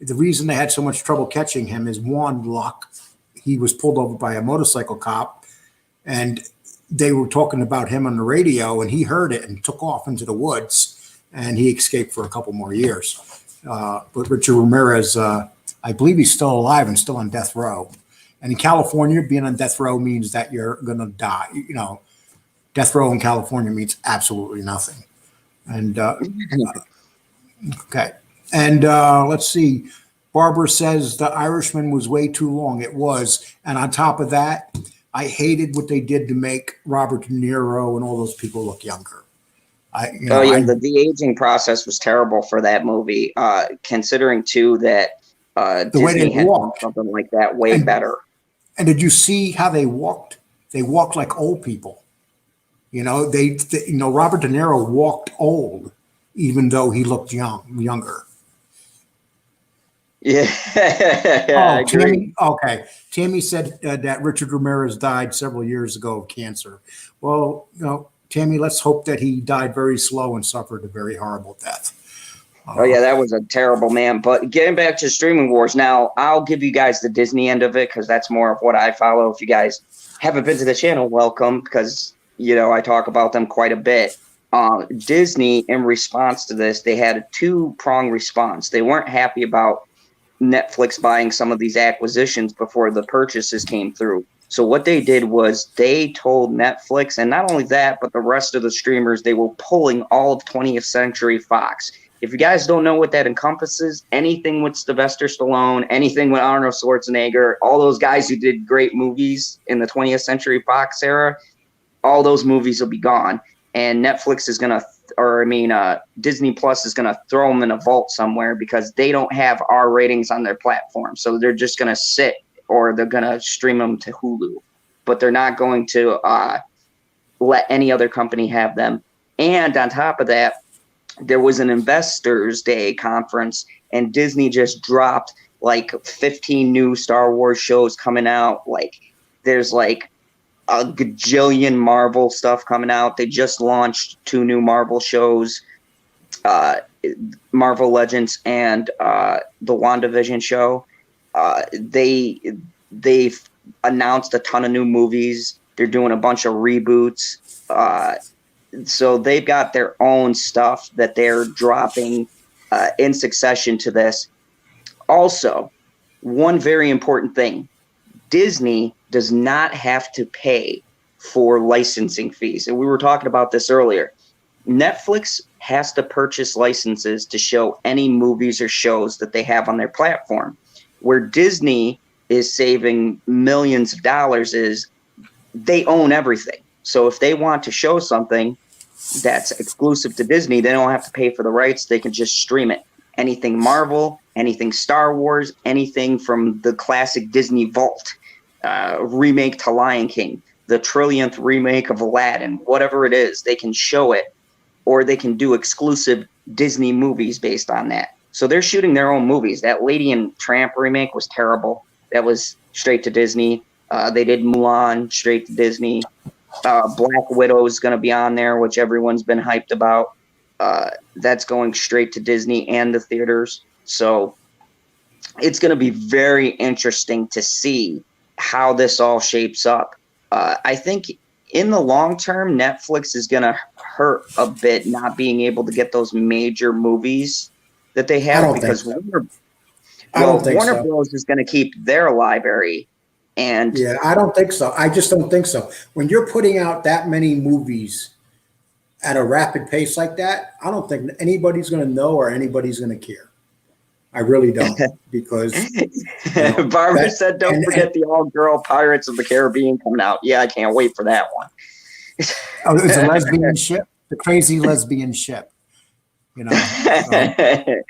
reason they had so much trouble catching him is one, luck. He was pulled over by a motorcycle cop, and they were talking about him on the radio, and he heard it and took off into the woods, and he escaped for a couple more years. But Richard Ramirez, I believe he's still alive and still on death row. And in California, being on death row means that you're going to die. Death row in California means absolutely nothing. And okay. And let's see. Barbara says The Irishman was way too long. It was. And on top of that, I hated what they did to make Robert De Niro and all those people look younger. The de-aging process was terrible for that movie, considering, too, that the Disney way they had walked. something like that way better. And did you see how they walked? They walked like old people. Robert De Niro walked old, even though he looked younger. Yeah. Tammy said that Richard Ramirez died several years ago of cancer. Well, Tammy, let's hope that he died very slow and suffered a very horrible death. That was a terrible man. But getting back to streaming wars, now I'll give you guys the Disney end of it because that's more of what I follow. If you guys haven't been to the channel, welcome, because I talk about them quite a bit. Disney, in response to this, they had a two-pronged response. They weren't happy about Netflix buying some of these acquisitions before the purchases came through. So what they did was they told Netflix, and not only that, but the rest of the streamers, they were pulling all of 20th Century Fox. If you guys don't know what that encompasses, anything with Sylvester Stallone, anything with Arnold Schwarzenegger, all those guys who did great movies in the 20th Century Fox era, all those movies will be gone. And Netflix is going to, Disney Plus is going to throw them in a vault somewhere because they don't have R ratings on their platform. So they're just going to sit, or they're going to stream them to Hulu. But they're not going to let any other company have them. And on top of that, there was an Investors Day conference, and Disney just dropped like 15 new Star Wars shows coming out. There's a gajillion Marvel stuff coming out. They just launched 2 new Marvel shows, Marvel Legends and the WandaVision show. They've announced a ton of new movies. They're doing a bunch of reboots. So they've got their own stuff that they're dropping in succession to this. Also, one very important thing, Disney does not have to pay for licensing fees. And we were talking about this earlier. Netflix has to purchase licenses to show any movies or shows that they have on their platform. Where Disney is saving millions of dollars is they own everything. So if they want to show something that's exclusive to Disney, they don't have to pay for the rights. They can just stream it. Anything Marvel, anything Star Wars, anything from the classic Disney Vault, remake to Lion King, the trillionth remake of Aladdin, whatever it is, they can show it, or they can do exclusive Disney movies based on that. So they're shooting their own movies. That Lady and Tramp remake was terrible. That was straight to Disney. They did Mulan, straight to Disney. Black Widow is going to be on there, which everyone's been hyped about. That's going straight to Disney and the theaters. So it's going to be very interesting to see how this all shapes up. I think in the long term, Netflix is going to hurt a bit not being able to get those major movies that they have, because Warner Bros. Is going to keep their library. And yeah, I don't think so. I just don't think so. When you're putting out that many movies at a rapid pace like that, I don't think anybody's going to know or anybody's going to care. I really don't, because Barbara said, "Don't forget the all-girl Pirates of the Caribbean coming out." Yeah, I can't wait for that one. Oh, it's a lesbian ship, the crazy lesbian ship. The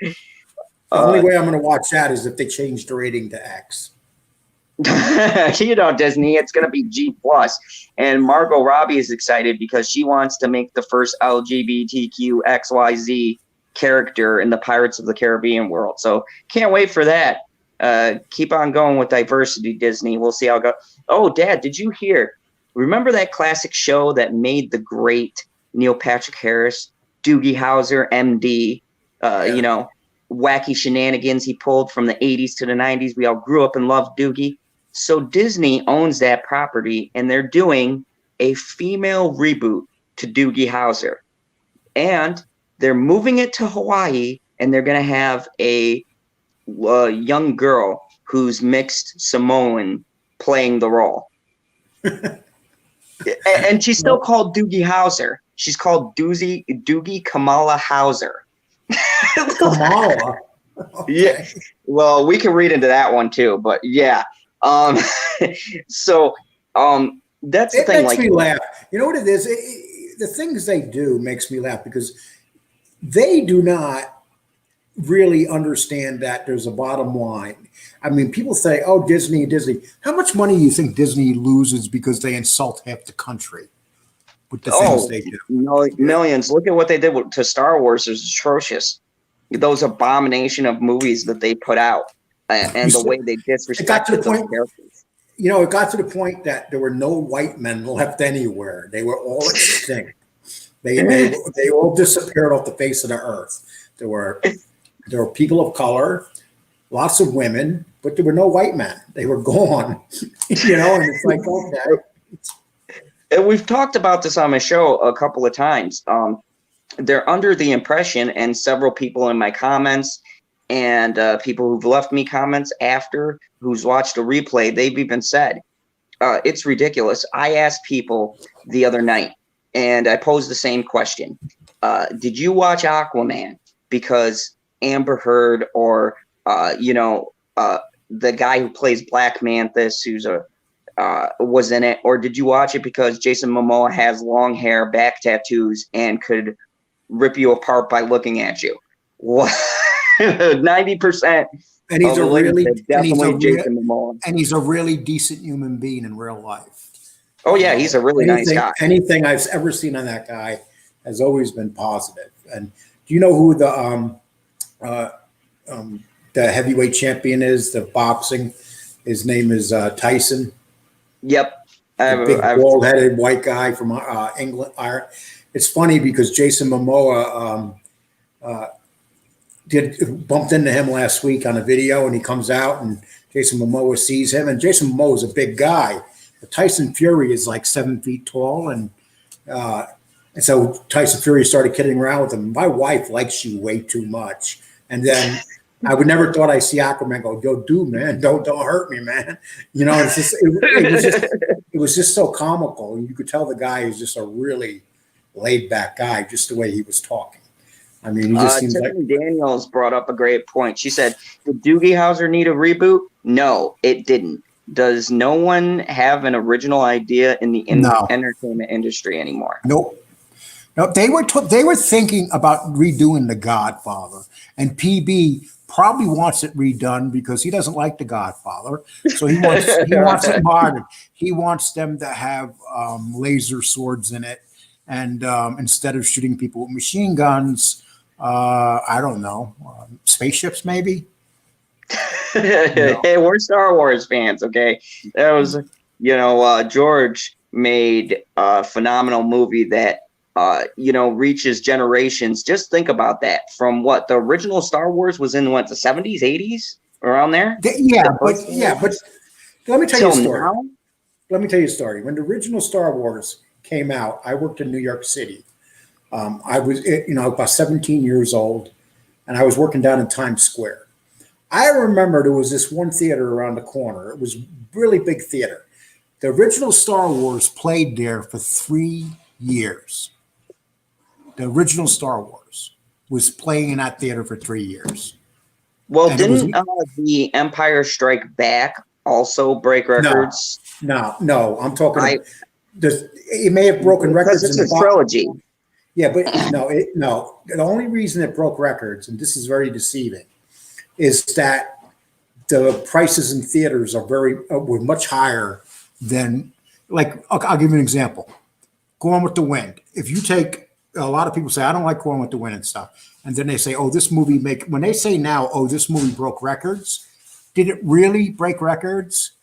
only way I'm going to watch that is if they change the rating to X. Disney, it's going to be G+. And Margot Robbie is excited because she wants to make the first LGBTQ XYZ character in the Pirates of the Caribbean world. So can't wait for that. Keep on going with diversity, Disney. We'll see how it goes. Oh, Dad, did you hear? Remember that classic show that made the great Neil Patrick Harris, Doogie Howser, MD, wacky shenanigans he pulled from the 80s to the 90s. We all grew up and loved Doogie. So Disney owns that property, and they're doing a female reboot to Doogie Howser. And they're moving it to Hawaii, and they're going to have a young girl who's mixed Samoan playing the role. And she's still called Doogie Howser. She's called Doogie Kamala Howser. Kamala? Okay. Yeah. Well, we can read into that one too, but yeah. So that's the thing. It makes me laugh. You know what it is? The things they do makes me laugh, because they do not really understand that there's a bottom line. I mean, people say, "Oh, Disney." How much money do you think Disney loses because they insult half the country with the things they do? Millions. Look at what they did to Star Wars. Is atrocious. Those abomination of movies that they put out, and the way they disrespected those characters. It got to the point that there were no white men left anywhere. They were all extinct. They all disappeared off the face of the earth. There were people of color, lots of women, but there were no white men. They were gone. And it's like, okay. And we've talked about this on my show a couple of times. They're under the impression, and several people in my comments and people who've left me comments after, who's watched a replay, they've even said, it's ridiculous. I asked people the other night, and I posed the same question. Did you watch Aquaman because Amber Heard or, the guy who plays Black Mantis, who's was in it? Or did you watch it because Jason Momoa has long hair, back tattoos, and could rip you apart by looking at you? What? 90%. And he's he's a really decent human being in real life. Oh yeah, he's a really nice guy. Anything I've ever seen on that guy has always been positive. And do you know who the heavyweight champion is? The boxing. His name is Tyson. Yep. The big bald-headed white guy from England. It's funny because Jason Momoa bumped into him last week on a video, and he comes out, and Jason Momoa sees him, and Jason Momoa is a big guy. But Tyson Fury is like 7 feet tall, and so Tyson Fury started kidding around with him. My wife likes you way too much, and then I would never thought I'd see Aquaman go, "Yo, dude, man, don't hurt me, man." It's just it was just so comical, and you could tell the guy is just a really laid back guy, just the way he was talking. I mean, he just seems like. Daniels brought up a great point. She said, "Did Doogie Howser need a reboot?" No, it didn't. Does no one have an original idea in the entertainment industry anymore? Nope. No, they were thinking about redoing The Godfather, and PB probably wants it redone because he doesn't like The Godfather, so he wants it modern. He wants them to have laser swords in it, and instead of shooting people with machine guns, I don't know, spaceships maybe. Hey, we're Star Wars fans, okay? That was, George made a phenomenal movie that, reaches generations. Just think about that. From what the original Star Wars was in, what, the 70s, 80s, around there? But let me tell you a Till story. now? Let me tell you a story. When the original Star Wars came out, I worked in New York City. I was, about 17 years old, and I was working down in Times Square. I remember there was this one theater around the corner. It was a really big theater. The original Star Wars played there for 3 years. The original Star Wars was playing in that theater for 3 years. Well, And didn't the Empire Strike Back also break records? No. I'm talking. It may have broken records because in it's the a trilogy. Yeah, but no. The only reason it broke records, and this is very deceiving, is that the prices in theaters were much higher than, like, I'll give you an example. Gone with the Wind. If you take, a lot of people say, I don't like Gone with the Wind and stuff. And then they say, oh, this movie when they say now, oh, this movie broke records. Did it really break records?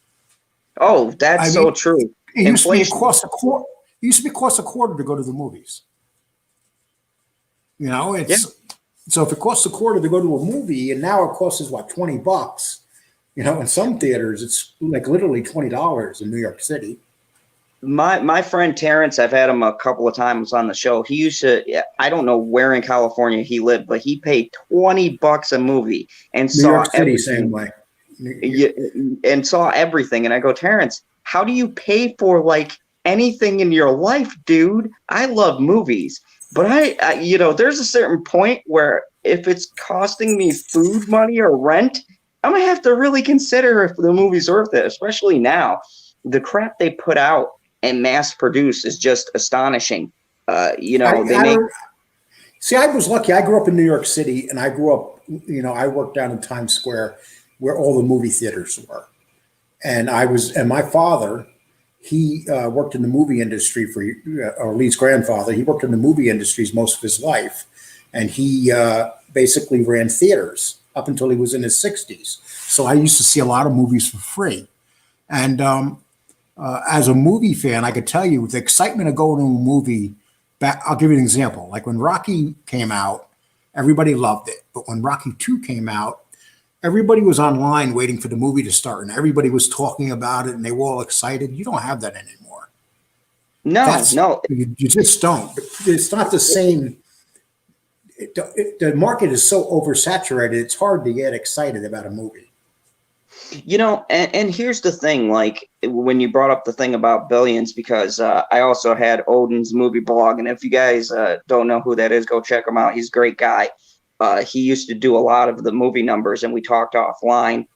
Oh, that's so true. It used to be cost a quarter. It used to be cost a quarter to go to the movies. So if it costs a quarter to go to a movie, and now it costs us what, $20? In some theaters it's like literally $20 in New York City. My friend Terrence, I've had him a couple of times on the show. He used to, I don't know where in California he lived, but he paid $20 a movie and New York City, same way. And saw everything. And I go, Terrence, how do you pay for like anything in your life, dude? I love movies. But I there's a certain point where if it's costing me food money or rent, I'm going to have to really consider if the movie's worth it, especially now. The crap they put out and mass produce is just astonishing. I was lucky. I grew up in New York City, and I grew up, I worked down in Times Square where all the movie theaters were. And my father, he worked in the movie industry or Lee's grandfather. He worked in the movie industries most of his life, and he basically ran theaters up until he was in his 60s. So I used to see a lot of movies for free, and as a movie fan, I could tell you the excitement of going to a movie. I'll give you an example. Like when Rocky came out, everybody loved it, but when Rocky 2 came out, everybody was online waiting for the movie to start, and everybody was talking about it, and they were all excited. You don't have that anymore. No. You just don't. It's not the same. The market is so oversaturated, it's hard to get excited about a movie. And here's the thing, like when you brought up the thing about billions, because I also had Odin's movie blog, and if you guys don't know who that is, go check him out. He's a great guy. He used to do a lot of the movie numbers, and we talked offline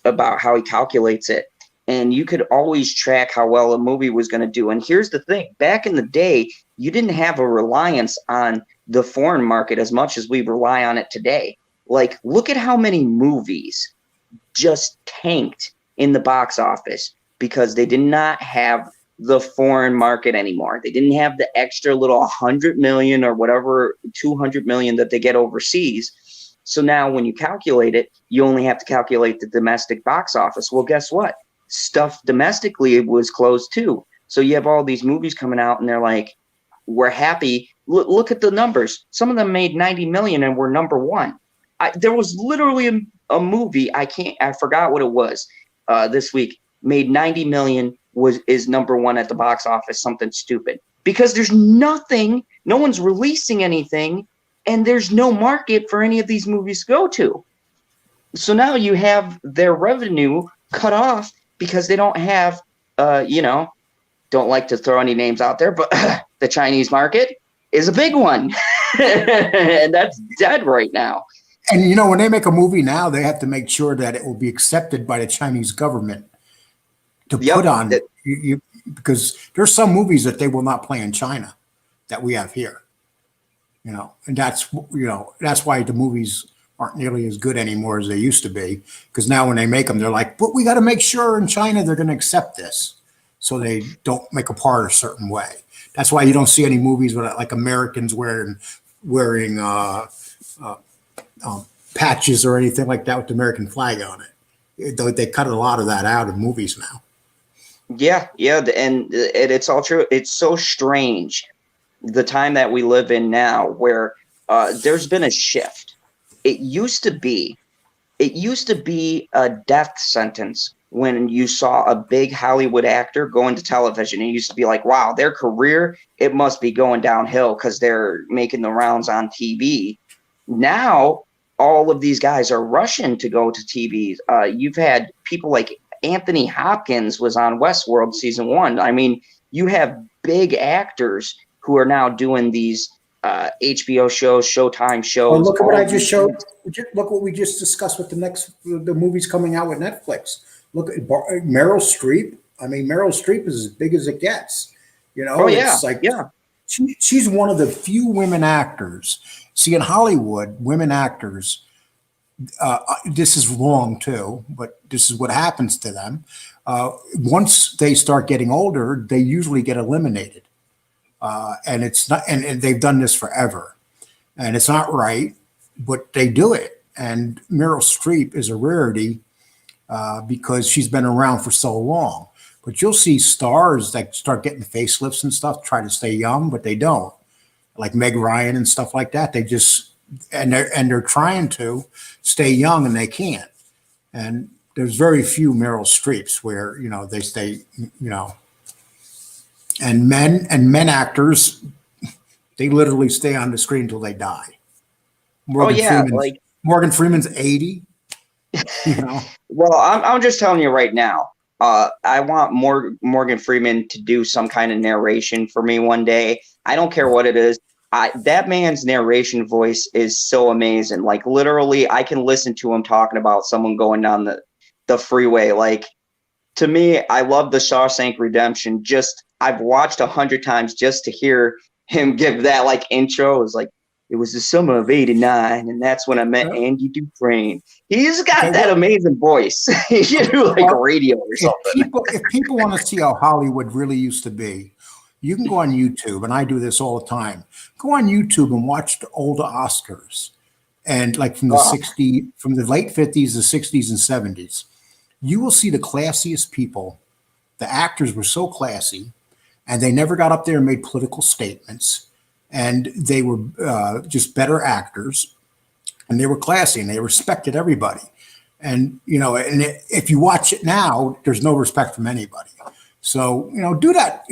about how he calculates it. And you could always track how well a movie was going to do. And here's the thing. Back in the day, you didn't have a reliance on the foreign market as much as we rely on it today. Like, look at how many movies just tanked in the box office because they did not have the foreign market anymore. They didn't have the extra little 100 million or whatever 200 million that they get overseas. So now when you calculate it, you only have to calculate the domestic box office. Well, guess what? Stuff domestically was closed too. So you have all these movies coming out and they're like, we're happy. Look at the numbers. Some of them made 90 million and were number one. There was literally a movie, I forgot what it was, this week, made 90 million, is number one at the box office, something stupid. Because there's nothing, no one's releasing anything, and there's no market for any of these movies to go to. So now you have their revenue cut off because they don't have, don't like to throw any names out there, but the Chinese market is a big one. And that's dead right now. And when they make a movie now, they have to make sure that it will be accepted by the Chinese government to put on because there's some movies that they will not play in China that we have here. And that's why the movies aren't nearly as good anymore as they used to be. Because now when they make them, they're like, but we got to make sure in China they're going to accept this, so they don't make a part a certain way. That's why you don't see any movies with like Americans wearing patches or anything like that with the American flag on it. They cut a lot of that out of movies now. Yeah, and it's all true. It's so strange the time that we live in now, where there's been a shift. It used to be a death sentence when you saw a big Hollywood actor go into television. It used to be like, wow, their career, it must be going downhill because they're making the rounds on TV. Now, all of these guys are rushing to go to TV. You've had people like Anthony Hopkins was on Westworld season 1. I mean, you have big actors who are now doing these HBO shows, Showtime shows. Look at what I just showed. Look what we just discussed with the movies coming out with Netflix. Look at Meryl Streep. I mean, Meryl Streep is as big as it gets. It's like, she's one of the few women actors. See, in Hollywood, women actors, this is wrong too, but this is what happens to them. Once they start getting older, they usually get eliminated. And it's not, and they've done this forever, and it's not right, but they do it. And Meryl Streep is a rarity because she's been around for so long. But you'll see stars that start getting facelifts and stuff, try to stay young, but they don't. Like Meg Ryan and stuff like that. They just they're trying to stay young and they can't. And there's very few Meryl Streeps where they stay. And men actors, they literally stay on the screen until they die. Morgan Freeman's 80. Well, I'm just telling you right now. I want Morgan Freeman to do some kind of narration for me one day. I don't care what it is. That man's narration voice is so amazing. Like, literally, I can listen to him talking about someone going down the freeway. Like, to me, I love the Shawshank Redemption. I've watched 100 times just to hear him give that like intro. It was like, it was the summer of '89, and that's when I met Andy Dufresne. He's got that amazing voice. He should do like radio or something. If people want to see how Hollywood really used to be, you can go on YouTube, and I do this all the time. Go on YouTube and watch the older Oscars, and like from the late 50s, the 60s, and 70s. You will see the classiest people. The actors were so classy, and they never got up there and made political statements. And they were just better actors, and they were classy, and they respected everybody. And if you watch it now, there's no respect from anybody. So do that.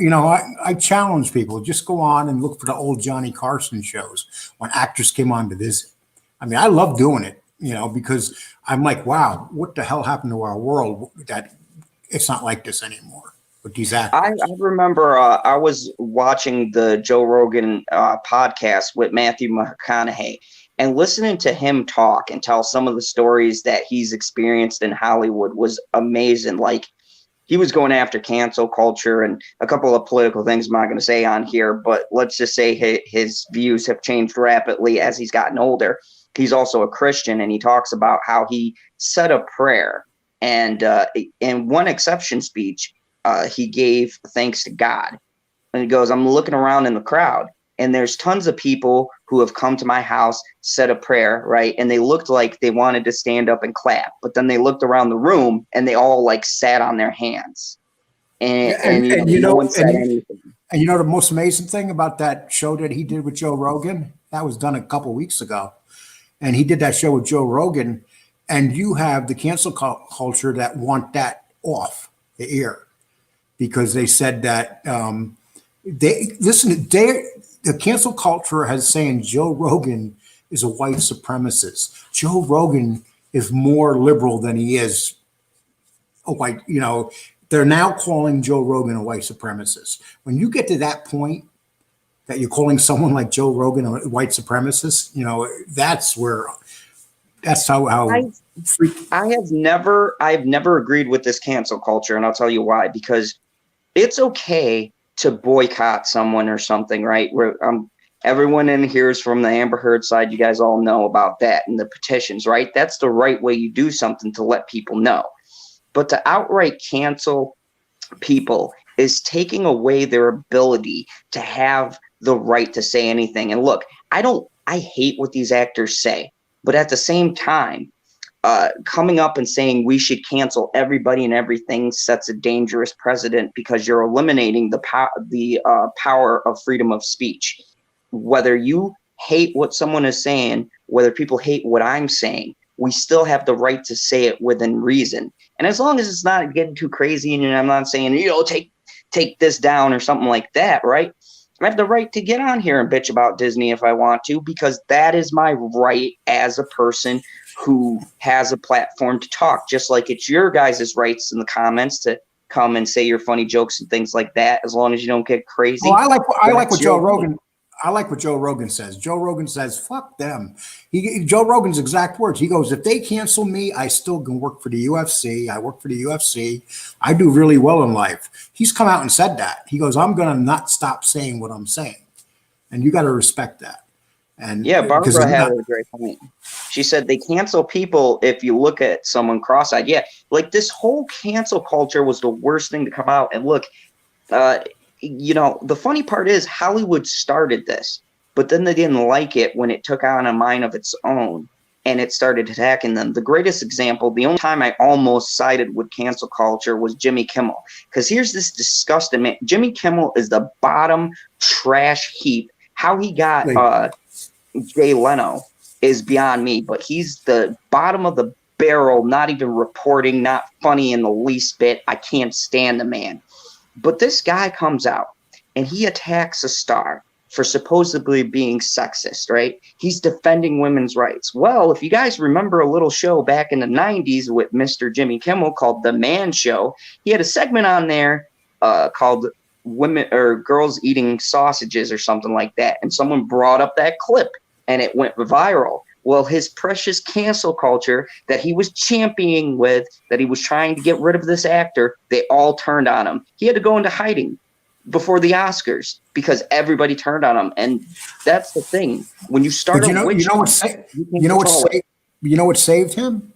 I challenge people, just go on and look for the old Johnny Carson shows when actors came on to visit. I mean, I love doing it, because I'm like, wow, what the hell happened to our world that it's not like this anymore with these actors? I remember I was watching the Joe Rogan podcast with Matthew McConaughey and listening to him talk and tell some of the stories that he's experienced in Hollywood was amazing. Like, he was going after cancel culture and a couple of political things I'm not going to say on here, but let's just say his views have changed rapidly as he's gotten older. He's also a Christian, and he talks about how he said a prayer, and in one exception speech, he gave thanks to God. And he goes, I'm looking around in the crowd, and there's tons of people who have come to my house, said a prayer, right? And they looked like they wanted to stand up and clap, but then they looked around the room and they all like sat on their hands. And no one said anything. And the most amazing thing about that show that he did with Joe Rogan, that was done a couple weeks ago. And he did that show with Joe Rogan, and you have the cancel culture that want that off the air because they said that the cancel culture has saying Joe Rogan is a white supremacist. Joe Rogan is more liberal than he is a white, they're now calling Joe Rogan a white supremacist. When you get to that point that you're calling someone like Joe Rogan a white supremacist, that's how I've never agreed with this cancel culture, and I'll tell you why. Because it's okay to boycott someone or something, right? Everyone in here is from the Amber Heard side. You guys all know about that and the petitions, right? That's the right way you do something to let people know. But to outright cancel people is taking away their ability to have the right to say anything. And look, I hate what these actors say, but at the same time, coming up and saying we should cancel everybody and everything sets a dangerous precedent because you're eliminating the power of freedom of speech. Whether you hate what someone is saying, whether people hate what I'm saying, we still have the right to say it within reason. And as long as it's not getting too crazy, and I'm not saying, take this down or something like that, right? I have the right to get on here and bitch about Disney if I want to, because that is my right as a person who has a platform to talk, just like it's your guys' rights in the comments to come and say your funny jokes and things like that, as long as you don't get crazy. Well, I like what Joe Rogan. I like what Joe Rogan says. Joe Rogan says, "Fuck them." Joe Rogan's exact words. He goes, "If they cancel me, I still can work for the UFC. I work for the UFC. I do really well in life." He's come out and said that. He goes, "I'm going to not stop saying what I'm saying," and you got to respect that. And yeah, Barbara had a great point. She said they cancel people if you look at someone cross-eyed. Yeah, like this whole cancel culture was the worst thing to come out. And look, the funny part is Hollywood started this, but then they didn't like it when it took on a mind of its own and it started attacking them. The greatest example, the only time I almost sided with cancel culture was Jimmy Kimmel. Because here's this disgusting man. Jimmy Kimmel is the bottom trash heap. How he got Jay Leno is beyond me, but he's the bottom of the barrel, not even reporting, not funny in the least bit. I can't stand the man. But this guy comes out and he attacks a star for supposedly being sexist, right? He's defending women's rights. Well, if you guys remember a little show back in the 90s with Mr. Jimmy Kimmel called The Man Show, he had a segment on there called Women or Girls Eating Sausages or something like that. And someone brought up that clip and it went viral. Well, his precious cancel culture that he was championing with, that he was trying to get rid of this actor, they all turned on him. He had to go into hiding before the Oscars because everybody turned on him. And that's the thing. When you start, you know what saved him?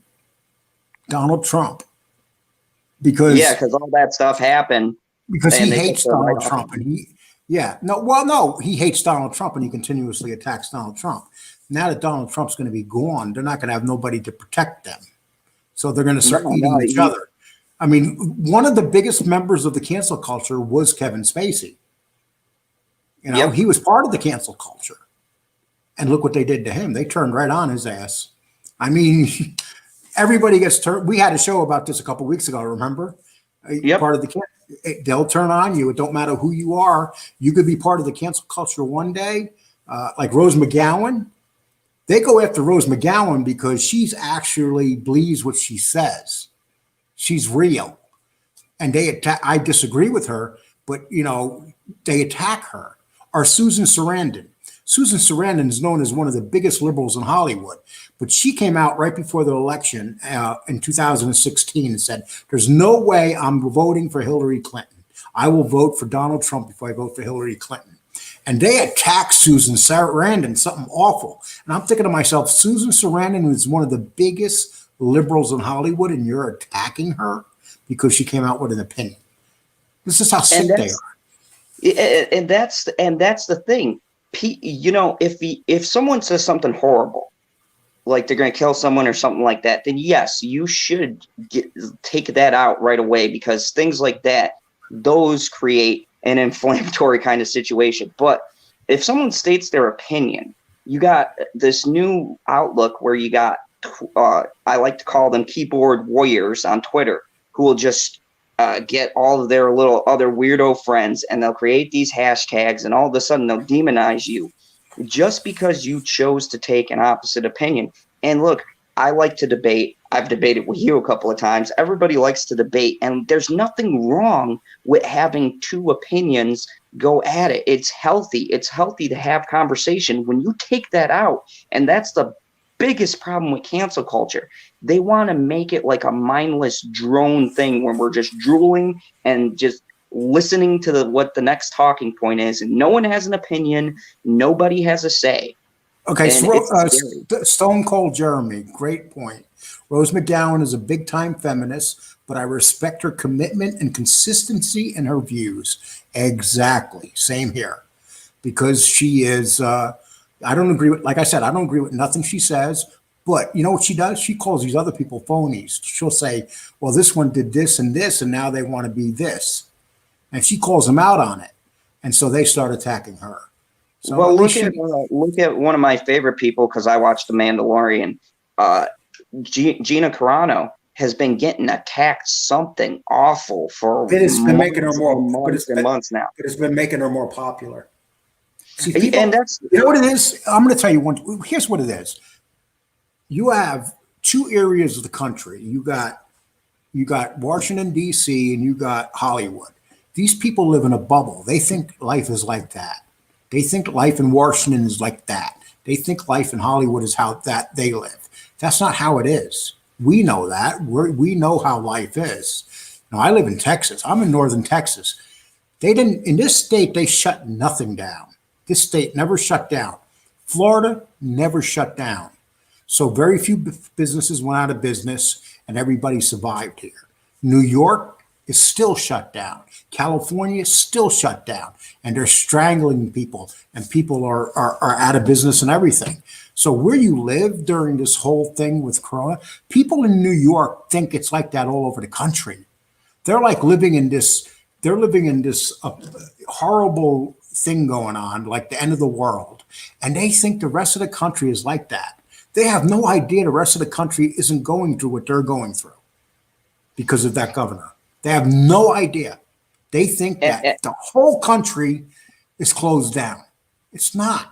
Donald Trump. Because all that stuff happened. Because he hates Donald Trump, and he hates Donald Trump, and he continuously attacks Donald Trump. Now that Donald Trump's going to be gone, they're not going to have nobody to protect them. So they're going to start eating each other. I mean, one of the biggest members of the cancel culture was Kevin Spacey. He was part of the cancel culture. And look what they did to him. They turned right on his ass. I mean, everybody gets turned. We had a show about this a couple of weeks ago, remember? Part of the they'll turn on you. It don't matter who you are. You could be part of the cancel culture one day, like Rose McGowan. They go after Rose McGowan because she's actually believes what she says. She's real. And they attack. I disagree with her, but they attack her. Or Susan Sarandon. Susan Sarandon is known as one of the biggest liberals in Hollywood, but she came out right before the election in 2016 and said, "There's no way I'm voting for Hillary Clinton. I will vote for Donald Trump before I vote for Hillary Clinton." And they attacked Susan Sarandon, something awful. And I'm thinking to myself, Susan Sarandon is one of the biggest liberals in Hollywood, and you're attacking her because she came out with an opinion. This is how sick they are. And that's the thing. If someone says something horrible, like they're going to kill someone or something like that, then yes, you should take that out right away, because things like that, those create an inflammatory kind of situation. But if someone states their opinion, you got this new outlook where you got, I like to call them keyboard warriors on Twitter, who will just get all of their little other weirdo friends and they'll create these hashtags, and all of a sudden they'll demonize you just because you chose to take an opposite opinion. And look, I like to debate. I've debated with you a couple of times. Everybody likes to debate, and there's nothing wrong with having two opinions go at it. It's healthy. It's healthy to have conversation. When you take that out, and that's the biggest problem with cancel culture. They want to make it like a mindless drone thing where we're just drooling and just listening to what the next talking point is, and no one has an opinion. Nobody has a say. Okay, And so Stone Cold Jeremy, great point. Rose McGowan is a big-time feminist, but I respect her commitment and consistency in her views. Exactly, same here. Because she is, I don't agree with, like I said, I don't agree with nothing she says, but you know what she does? She calls these other people phonies. She'll say, well, this one did this, and now they want to be this. And she calls them out on it. And so they start attacking her. So well, look at one of my favorite people, because I watched The Mandalorian. Gina Carano has been getting attacked something awful for months been making her more, months now. But it's been making her more popular. See, people, and that's, you know what it is? I'm going to tell you one. Here's what it is. You have two areas of the country. You got Washington, D.C., and you got Hollywood. These people live in a bubble. They think life is like that. They think life in Washington is like that. They think life in Hollywood is how that they live. That's not how it is. We know that. We know how life is. Now, I live in Texas. I'm in northern Texas. In this state, they shut nothing down. This state never shut down. Florida never shut down. So very few businesses went out of business and everybody survived here. New York is still shut down. California is still shut down, and they're strangling people, and people are out of business and everything. So where you live during this whole thing with Corona, people in New York think it's like that all over the country. They're like living in this horrible thing going on, like the end of the world. And they think the rest of the country is like that. They have no idea the rest of the country isn't going through what they're going through because of that governor. They have no idea. They think that the whole country is closed down. It's not.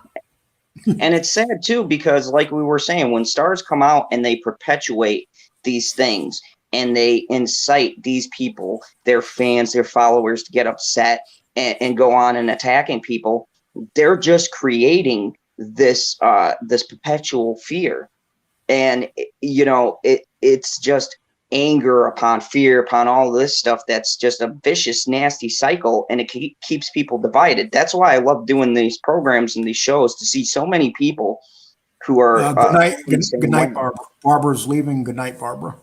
And it's sad too, because like we were saying, when stars come out and they perpetuate these things and they incite these people, their fans, their followers, to get upset and go on and attacking people, they're just creating this perpetual fear. And you know, it's just anger upon fear upon all this stuff. That's just a vicious, nasty cycle, and it keeps people divided. That's why I love doing these programs and these shows, to see so many people who are good night, Barbara. Barbara's leaving. Good night, Barbara.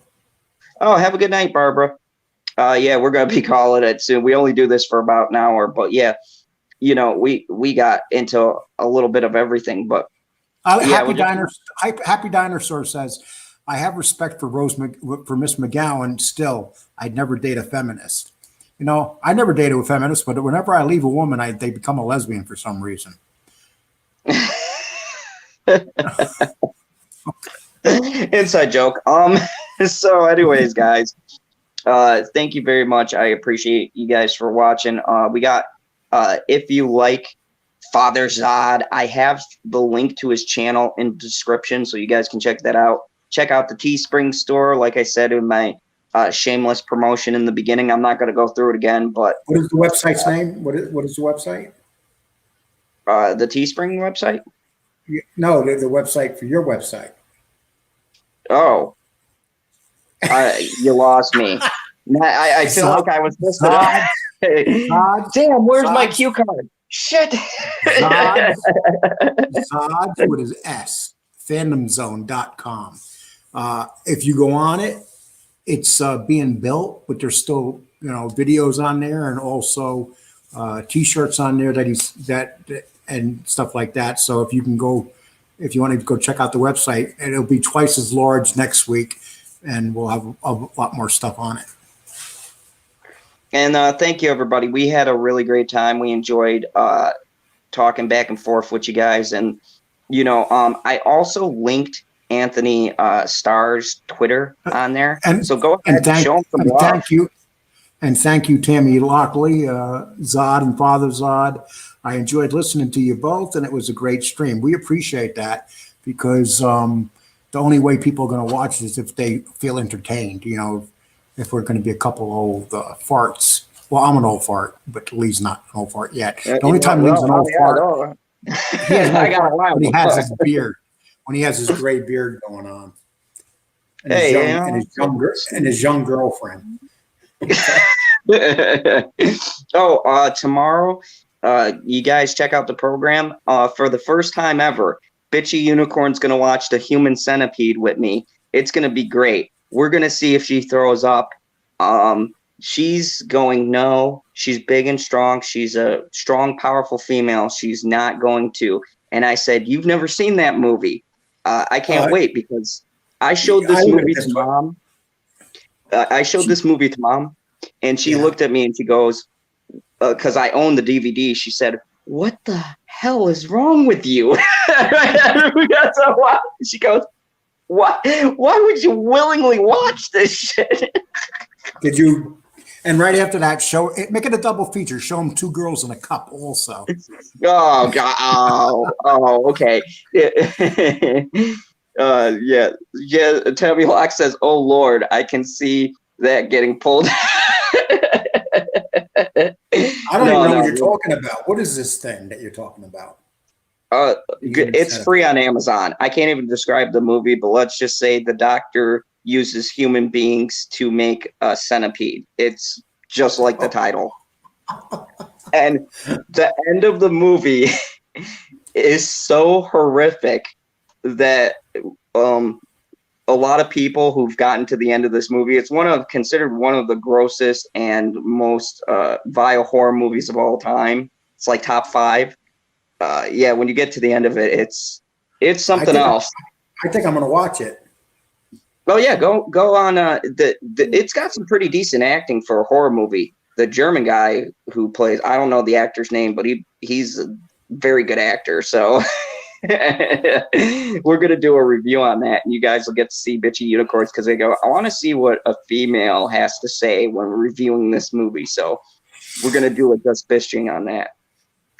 Oh, have a good night, Barbara. Yeah, we're gonna be calling it soon. We only do this for about an hour, but yeah, you know, we got into a little bit of everything. But Happy Dinosaur says, I have respect for Miss McGowan. Still, I'd never date a feminist. You know, I never dated a feminist, but whenever I leave a woman, they become a lesbian for some reason. Inside joke. So anyways, guys, thank you very much. I appreciate you guys for watching. We got, if you like Father Zod, I have the link to his channel in the description, so you guys can check that out. Check out the Teespring store. Like I said in my shameless promotion in the beginning, I'm not going to go through it again. But what is the website's name? What is the website? The Teespring website? No, the website for your website. Oh, you lost me. I feel like I was listening. Damn, where's my cue card? Shit. Zod with his S. Fandomzone.com. If you go on it, it's being built, but there's still, you know, videos on there, and also t-shirts on there and stuff like that. So if you want to go check out the website, and it'll be twice as large next week, and we'll have a lot more stuff on it. And thank you, everybody. We had a really great time. We enjoyed talking back and forth with you guys. And, you know, I also linked Anthony Starr's Twitter on there. So go ahead and show him some love. Thank you, Tammy Lockley, Zod and Father Zod. I enjoyed listening to you both, and it was a great stream. We appreciate that, because the only way people are going to watch is if they feel entertained. You know, if we're going to be a couple old farts. Well, I'm an old fart, but Lee's not an old fart yet. The only time Lee's an old fart, he has his beard. When he has his gray beard going on, and his young girlfriend. Tomorrow, you guys check out the program. For the first time ever, Bitchy Unicorn's gonna watch the Human Centipede with me. It's gonna be great. We're gonna see if she throws up. She's going no. She's big and strong. She's a strong, powerful female. She's not going to. And I said, "You've never seen that movie. I can't wait because I showed this movie to mom. I showed this movie to mom, and she looked at me and she goes, because I own the DVD. She said, "What the hell is wrong with you?" She goes, "Why would you willingly watch this shit?" Did you? And right after that, make it a double feature. Show them Two Girls in a Cup also. Oh God! Okay. Yeah. Tammy Locke says, "Oh Lord, I can see that getting pulled." I don't even know what you're talking about. What is this thing that you're talking about? It's free on Amazon. I can't even describe the movie, but let's just say the doctor uses human beings to make a centipede. It's just like the title. And the end of the movie is so horrific that a lot of people who've gotten to the end of this movie, it's considered one of the grossest and most vile horror movies of all time. It's like top 5. When you get to the end of it, it's something else. I think I'm gonna watch it. Oh yeah, go on. It's got some pretty decent acting for a horror movie. The German guy who plays, I don't know the actor's name, but he's a very good actor. So we're gonna do a review on that, and you guys will get to see Bitchy Unicorns because they go, "I want to see what a female has to say when we're reviewing this movie." So we're gonna do a just bitching on that.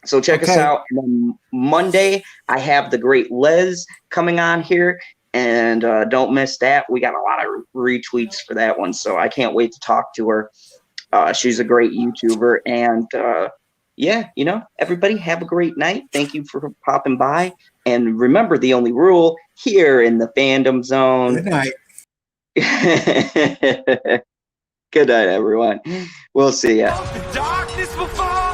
So check us out. And then Monday, I have the great Les coming on here. And don't miss that. We got a lot of retweets for that one. So I can't wait to talk to her. She's a great YouTuber. And everybody have a great night. Thank you for popping by. And remember the only rule here in the Fandom Zone. Good night. Good night, everyone. We'll see ya. The darkness before